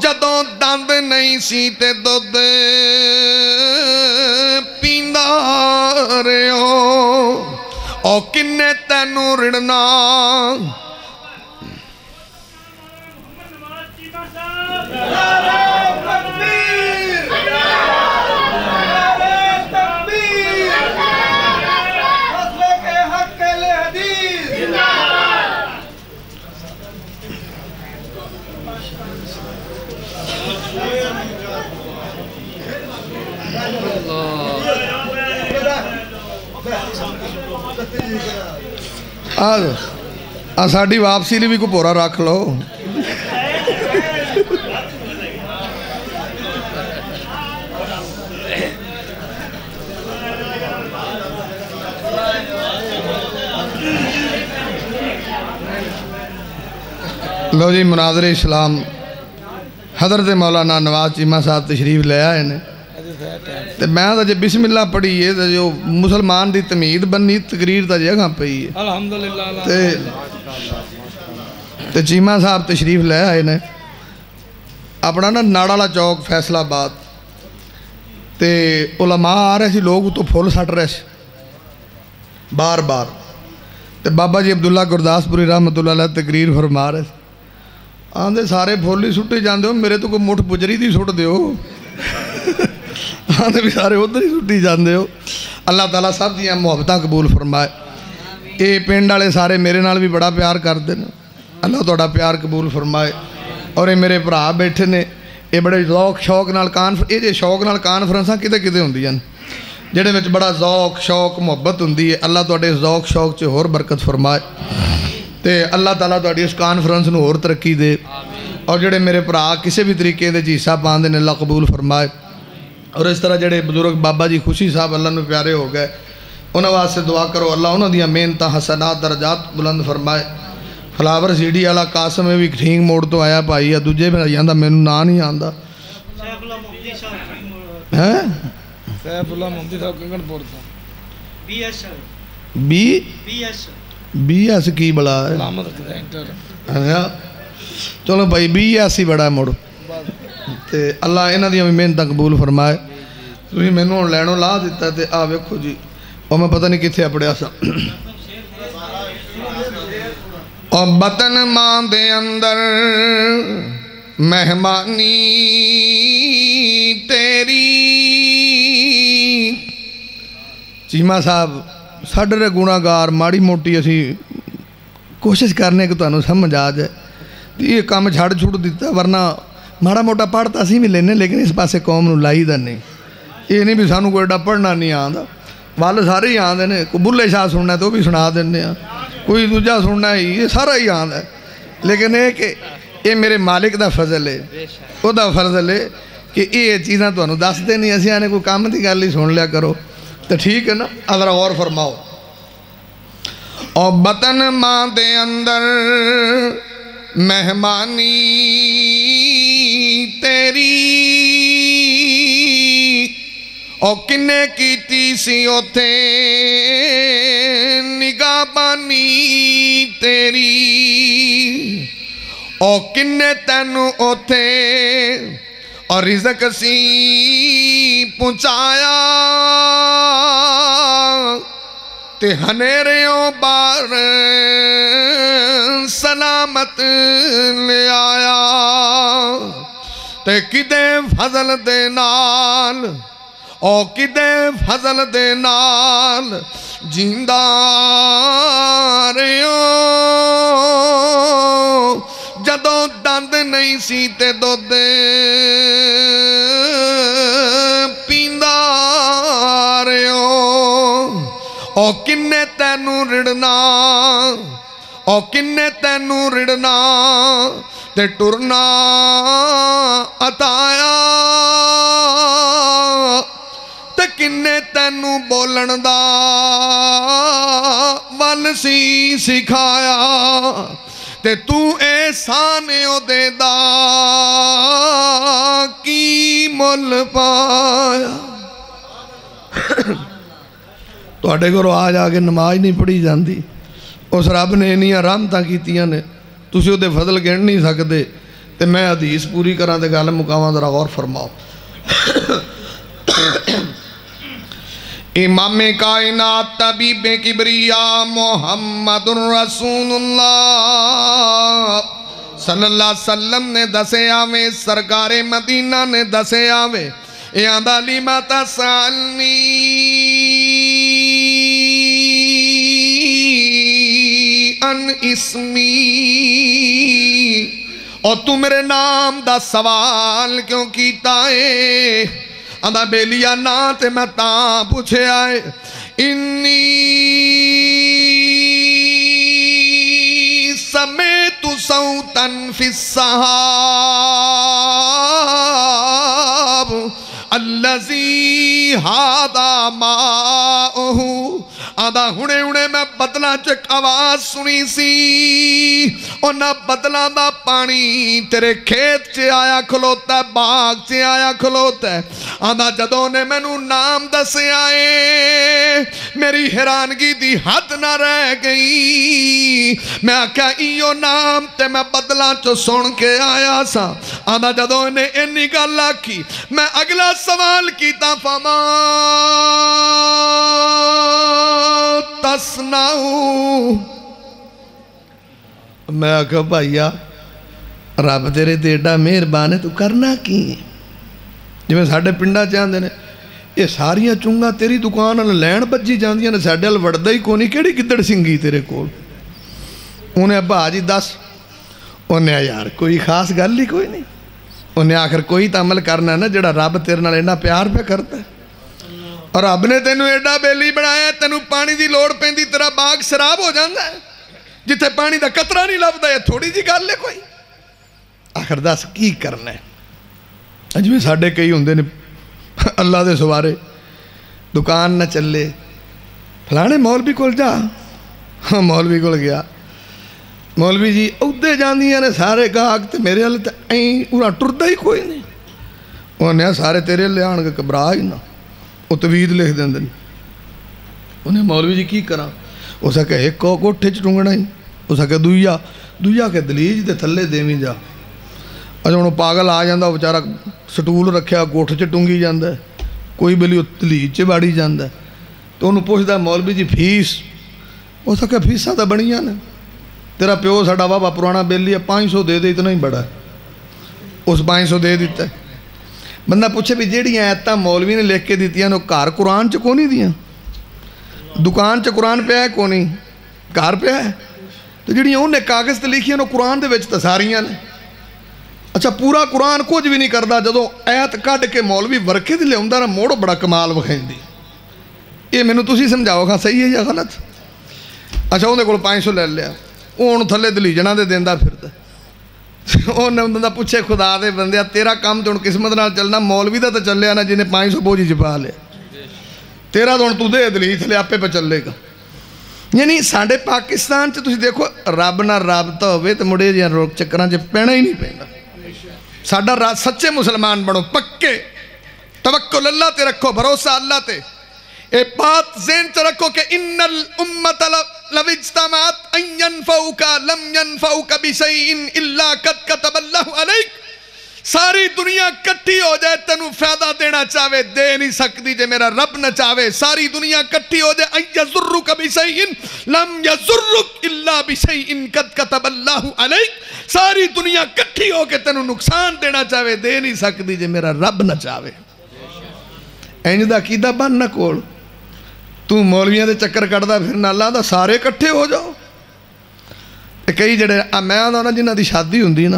جدوں دند نہیں سی تے دودھ پیندہ رہو، او کنے تینوں رڑنا۔ ساڑی واپسی لی بھی کو پورا رکھ لو۔ لو جی مناظر اسلام حضرت مولانا نواز چیمہ صاحب تشریف لے آئے نے، تو میں تو جی بسم اللہ پڑھی ہے تو جو مسلمان دی تمید بنی تقریر تا جگہ پئی ہے الحمدللہ۔ تو چیمہ صاحب تشریف لے آئے نے اپنا نا ناڑالا چوک فیصلہ آباد، تے علماء آ رہے سی، لوگ تو پھول سٹ رہے سی بار بار، تے بابا جی عبداللہ گرداس پوری رحمت اللہ علیہ تقریر فرما رہے سی، آندے سارے پھول ہی سٹے جاندے ہو، میرے تو کوئی مٹھ پجری دی سٹ دیو، آندے بھی سارے ادھر ہی سٹی جاندے ہو۔ اللہ تعالیٰ سب دیاں محبتاں قبول فرمائے۔ اے پنڈ والے سارے میرے نال بھی بڑا پیار کرتے ہیں، اللہ تہاڈا پیار قبول فرمائے۔ اور یہ میرے بھرا بیٹھے نے، یہ بڑے ذوق شوق نال یہ جے شوق نال کانفرنساں کتے کتے ہوندیاں جڑے وچ بڑا ذوق شوق محبت ہوندی ہے۔ اللہ تہاڈے ذوق شوق چ ہور برکت فرمائے، تے اللہ تعالیٰ تہاڈی اس کانفرنس نو ہور ترقی دے، اور جڑے میرے بھرا کسی بھی طریقے دے حصہ پاندے نے اللہ قبول فرمائے۔ اور اس طرح جڑے بزرگ بابا جی خوشی صاحب اللہ نو پیارے ہو گئے، انہوں واسطے دعا کرو اللہ انہوں دیا محنت حسنات درجات بلند فرمائے فلاور سیڈی والا قاسم بھی ٹھینگ موڑ تو آیا بھائی ہے دوجے میں جاندہ مینوں نا نہیں آندا سیف اللہ ممتی صاحب کنگن پورتا بی ایس کی بڑا ہے چلو بھائی بی ایس ہی بڑا ہے موڑ تے اللہ انہاں دی محنت قبول فرمائے تسی مینوں لینوں لا دیتا تے آ ویکھو جی اور میں پتہ نہیں کتھے اپڑیا سا اور بطن ماں دے اندر مہمانی تیری چیمہ صاحب ساڈے گناہگار ماڑی موٹی اسی کوشش کرنے کو تانوں سمجھ آ جائے یہ کام چھڑ چھوڑ دیتا ورنہ ماڑا موٹا پڑھتا اسی بھی لینے لیکن اس پاسے قوم نو لائی دا نہیں یہ نہیں بھی سانوں کوئی ایڈا پڑھنا نہیں آندا وال سارے ہی آندے نے کوئی بلے شاہ سننا ہے تو بھی سنا دینے ہیں کوئی دوجہ سننا ہے یہ سارا ہی آندا ہے لیکن یہ کہ یہ میرے مالک دا فضل ہے وہ دا فضل ہے کہ یہ چیزاں تو انہوں دس دے نہیں ایسی آنے کوئی کام دی گل ہی سن لیا کرو تو ٹھیک ہے نا ذرا غور فرماؤ اور بطن ماں دے اندر مہمانی تیری اور کنے کیتی سی اوتھے نگاہ بانی تیری اور کنے تینوں اوتھے اور رزق سی پہنچایا تے ہنیریوں بار سلامت لے آیا تے کدے فضل دے نال او کدے فضل دے نال جیندہ رہیوں جدوں دند نہیں سی تے دو دے پیندہ رہیوں او کنے تینوں رڑنا او کنے تینوں رڑنا تے ٹرنا عطایا تے کنے تینوں بولن دا ول سی سکھایا تے تو احسانیوں دے دا کی مل پایا تو اڈے گھروں آج آگے نماز نہیں پڑھی جاندی اس رب نے انہیاں رحمتاں کیتیاں نے تسی وہ دے فضل گھن نہیں سکتے تے میں حدیث پوری کراں تے گل مکاواں ذرا غور فرماؤ امام کائنات طبیب کبریا محمد رسول اللہ صلی اللہ علیہ وسلم نے دسے آوے سرکار مدینہ نے دسے آوے یا دلیمہ تسالنی ان اسمی اور تو میرے نام دا سوال کیوں کیتا ہے اندہ بیلیا نا تے میں تاں پوچھے آئے انی سمیت صوتاً فی السحاب اللذی ہادا ماؤہو آدھا ہنے ہنے میں بدلہ چک آواز سنی سی اور نہ بدلہ دا پانی تیرے کھیت چے آیا کھلوتا ہے باغ چے آیا کھلوتا ہے آدھا جدوں نے میں نو نام دسے آئے میری حیرانگی دی حد نہ رہ گئی میں آکھا ایو نام تے میں بدلہ چو سن کے آیا سا آدھا جدوں نے انی گاللہ کی میں اگلا سوال کیتا فما تسناؤ میں آکھا بھائیا رب تیرے تیڑا مہربان ہے تو کرنا کی جی میں ساڑھے پنڈا چاہندے نے یہ ساریاں چونگا تیری دکان لین بجی جاندیاں نے ساڑھے وڑدہ ہی کونی کیڑی گدڑ سنگی تیرے کول انہیں ابا آجی دس انہیں یار کوئی خاص گل ہی کوئی نہیں انہیں آخر کوئی تا عمل کرنا ہے نا جڑا رب تیرے نال اینا پیار پہ کرتا ہے اور رب نے تینوں ایڈا بیلی بنایا تینوں پانی دی لوڑ پیندی تیرا باغ شراب ہو جاندہ ہے جتے پانی دا قطرہ نہیں لبدا ہے تھوڑی جی گل ہے کوئی آخر دس کی کرنا ہے اج میں ساڑھے کئی ہوندے نے اللہ دے سوارے دکان نہ چلے فلانے مولوی کول جا. مولوی کول گیا. مولوی جی ادے جاندیاں نے سارے گاہک تے میرے والے تے این انہاں ٹردا ہی کوئی نہیں. انہیں سارے تیرے لے آن کے گھبرا ہی نہ. وہ توید لکھ دیں. انہیں مولوی جی کی کرا. اس آخیا ایک کوٹھے چ ٹونگنا ہی. اس آخیا دویا کہ دلیج دے تھلے دیویں جا. اچھا ہوں پاگل آ جاندہ بیچارہ سٹول رکھیا کوٹھ چ ٹونگی جاندہ ہے. کوئی بلی دلیج چ باڑی جاندہ ہے. تو انہوں پوچھتا مولوی جی فیس. اس آخیا فیساں تو بنیاں نے. تیرا پیو ساڈا بابا پرانا بیلی ہے 500 دے دے اتنا ہی بڑا ہے. اس 500 دے دیتا ہے. بندہ پوچھے بھی جیڑی آیتاں مولوی نے لکھ کے دیتیاں نو گھر قرآن چ کونی دیاں. دکان چ قرآن پہ ہے کونی گھر پہ ہے. تو جڑیاں انہیں کاغذ تے لکھیاں نو قرآن دے وچ تے ساریاں نے. اچھا پورا قرآن کچھ بھی نہیں کرتا. جدو ایت کڈ کے مولوی ورکے دے لے آندا نا موڑ بڑا کمال وکھائندی. یہ مینوں تسی سمجھاؤ گا صحیح ہے یا غلط. اچھا اندر کول 500 لے لیا. وہ ہوں تھلے دلیجنا دے دیندا پھردا. انہیں اندر پوچھے خدا دے بندیا تیرا کام تو ہوں قسمت نال چلنا. مولوی دا تو چلیا نا جنہیں 500 بوجھی چپا لیا. تیرا تو ہوں تو دے دلیج تھلے آپے پہ چلے گا. یعنی ساڈے پاکستان چ تسی دیکھو رب نال رابطہ ہوئے تو مڑے جہاں روک چکراں چ پینا ہی نہیں پیندا. ساڈا سچے مسلمان بنو پکے. توکل اللہ تے رکھو بھروسہ اللہ تے. اے بات ذہن تے رکھو کہ ان الامت لو اجتمعت ان ينفعوك لم ينفعوك بشيء الا قد كتب اللہ علیک. ساری دنیا کٹھی ہو جائے تینوں فائدہ دینا چاہے دے نہیں سکتی جے میرا رب نہ چاہے. ساری دنیا کٹھی ہو جائے ان يضرك بشيء لم يضرك الا بشيء قد كتب اللہ علیک. ساری دنیا کٹھی ہو کے تینوں نقصان دینا چاہے دے نہیں سکتی جے میرا رب نہ چاہے. اینج دا عقیدہ بن نہ کول. تو مولویاں دے چکر کٹدا پھرنا اللہ دا سارے کٹھے ہو جاؤ. کئی جڑے میں آندا نا جنہاں دی شادی ہوندی نا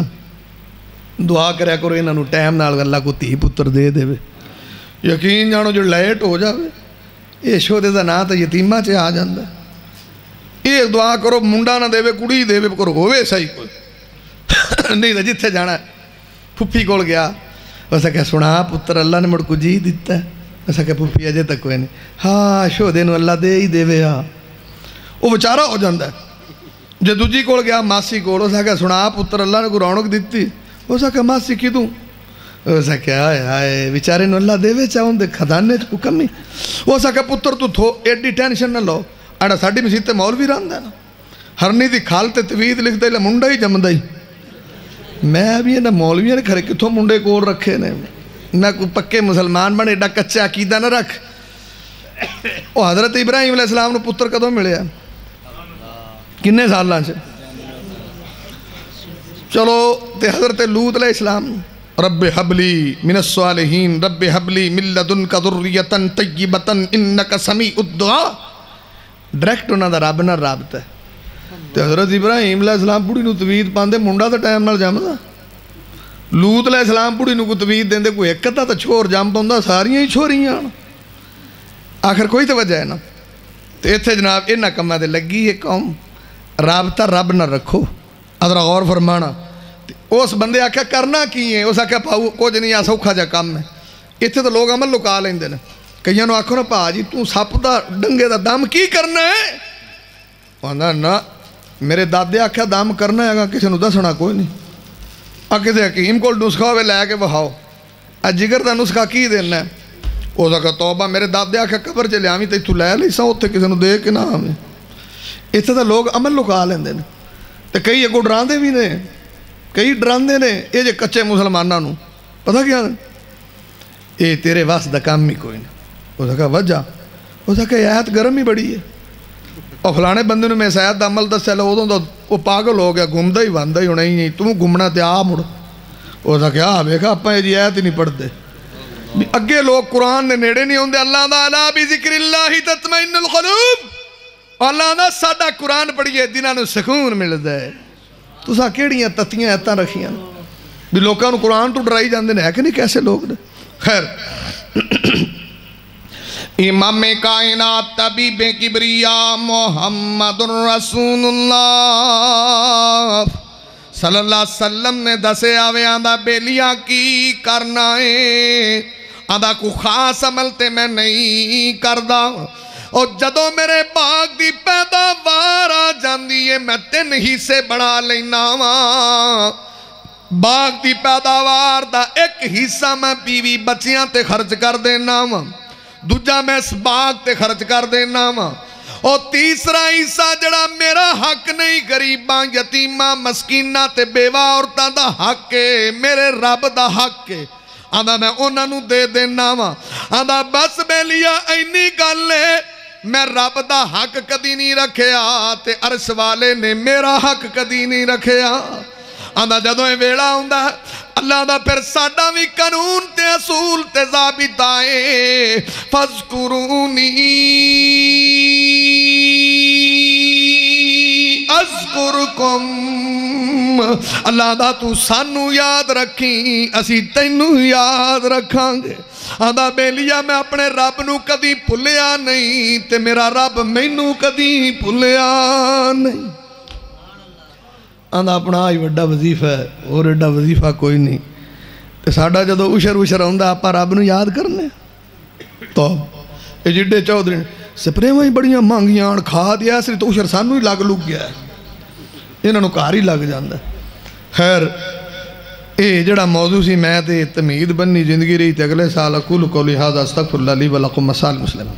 دعا کریا کرو انہاں نوں ٹائم نال اللہ کو دھی پتر دے دے. یقین جانو جو لیٹ ہو جاوے یہ شودے دا نا تے یتیماں چ آ جاندا. یہ دعا کرو منڈا نہ دے کڑی دے کرو ہوے صحیح کوئی نہیں تو جتھے جانا ہے. پھپھی کول گیا. اس کہ سنا پتر اللہ نے مڑ کو جی دیتا ہے. اس کہ پھپھی اجے تک کوئی نہیں. ہاں شودے نو اللہ دے ہی دے وے. ہاں وہ بیچارہ ہو جاندا ہے. جے دوجی کول گیا ماسی کول. اس کہ سنا پتر اللہ نے کو رونق دتی. اس کہ ماسی کیوں. اس کہ ہائے ہائے بیچارے نو اللہ دے وے چاہوں دے خزانے چ کوئی کمی. اس کہ پتر تو ایڈی ٹینشن نہ لو. اڑا ساڈی مسجد تے مولوی رہندا ہے نا ہرنی دی کھال تے توید لکھدا ہے منڈا ہی جمدا ہی. میں بھی انہاں مولویاں نے کھڑے کتھوں منڈے کول رکھے نے. میں کوئی پکے مسلمان بنے ایڈا کچا عقیدہ نہ رکھ. وہ حضرت ابراہیم علیہ السلام نے پتر کدوں ملیا کنے سالاں سے. چلو تے حضرت لوط علیہ السلام رب حبلی من الصالحین رب حبلی من لدنک ذریۃ طیبۃ انک سمیع الدعاء. ڈائریکٹ انہاں دا رب نال رابطہ ہے. تے حضرت ابراہیم علیہ السلام بڑی نو توید پاندے منڈا تے ٹائم نال جمدا. لوط علیہ السلام بڑی نو کو توید دیندے کوئی ایک ادھا تے چھور جم پوندا ساریاں ہی چھوریاں. آخر کوئی تو وجہ ہے نا. تے ایتھے جناب انہاں کماں تے لگی ہے قوم. رابطہ رب نہ رکھو. ادرا غور فرمانا. اس بندے آکھیا کرنا کی ہے. اس آکھیا پاؤ کچھ نہیں آ سوکھا جا کام ہے. ایتھے تو لوگ عمل لکا لیندے نے. کئیاں نو آکھو نا پا جی تو سپ دا ڈنگے دا دم کی کرنا ہے. آندا نا میرے دادے آکھیا دم کرنا ہے گا کسی نو دسنا کوئی نہیں. آ کسی حکیم کول نسخہ ہوئے لے کے بہاؤ. آ جگر دا نسخہ کی دینا ہے. اس آکھیا توبہ میرے دادے آکھیا قبر چ لیاویں تے تو لے لیساں اوتھے کسی نو دے کے نہ آویں. ایتھے تو لوگ عمل لکا لیندے نے. تے کئی اگوں ڈراندے بھی نے کئی ڈراندے نے. یہ جے کچے مسلماناں نو پتہ کیا اے تیرے واسطے دا کام ہی کوئی نہیں. اس آکھیا وجہ. اس آکھیا آیت گرم ہی بڑی ہے. اور فلانے بندے نے میں اس آیت دا عمل دسیا لو ادوں دا وہ پاگل ہو گیا گھومدا ہی واندا ہی ہونا ہی نہیں. تو گھومنا تے آ مڑ. اس آکھیا آ ویکھا اپاں یہ جی آیت ہی نہیں پڑھتے. اگے لوگ قرآن دے نیڑے نہیں ہوندے. اللہ دا الا بذکر اللہ تطمئن القلوب. اللہ دا ساڈا قرآن پڑھیے دلاں نوں سکون ملدا ہے. تساں کیڑیاں تتیاں ایتاں رکھیاں بھی لوکاں نوں قرآن تو ڈرائی جاندے نے. ہے کہ نہیں کیسے لوگ نے. خیر امام کائنات طبیب کبریا محمد رسول اللہ صلی اللہ علیہ وسلم نے دسے آوے آندہ بیلیاں کی کرنا ہے. آندہ کو خاص عمل تے میں نہیں کردہ. اور جدو میرے باغ دی پیداوار آ جاندی ہے میں 3 حصے بنا لینا وا باغ دی پیداوار دا 1 حصہ میں بیوی بچیاں تے خرچ کر دینا وا دوجا میں اس باغ تے خرچ کر دینا وا اور تیسرا حصہ جڑا میرا حق نہیں غریباں یتیماں مسکیناں تے بیوہ عورتاں دا حق ہے میرے رب دا حق ہے آدھا میں انہاں نوں دے دینا وا آدھا بس بیلیا اینی گل ہے میں رب دا حق کدی نہیں رکھیا تے عرش والے نے میرا حق کدی نہیں رکھیا آدھا جدوں اے ویلا ہوندا اللہ دا پھر ساڈا وی قانون تے اصول تے ضابطہ اے فذکرونی اذکرکم اللہ دا تو سانو یاد رکھی اسی تینو یاد رکھاں گے آدھا بیلیا میں اپنے رب نو کدی بھولیا نہیں تے میرا رب مینو کدی بھولیا نہیں آدھا اپنا آج وڈا وظیفہ ہے اور ایڈا وظیفہ کوئی نہیں تے ساڈا جدو اشر آندا آپا رب نو یاد کرنے تو یہ جڈے چودھری سپریواں ہی بڑیاں مانگیاں کھا دیا اس لیے تو اشر سانو ہی لگ گیا ہے انہاں نو گھر ہی لگ جاندا ہے خیر اے جڑا موضوع سی میں تے تمہید بننی زندگی رہی تے اگلے سال اقول قولی ھذا استغفر اللہ لی ولکم مسال مسلم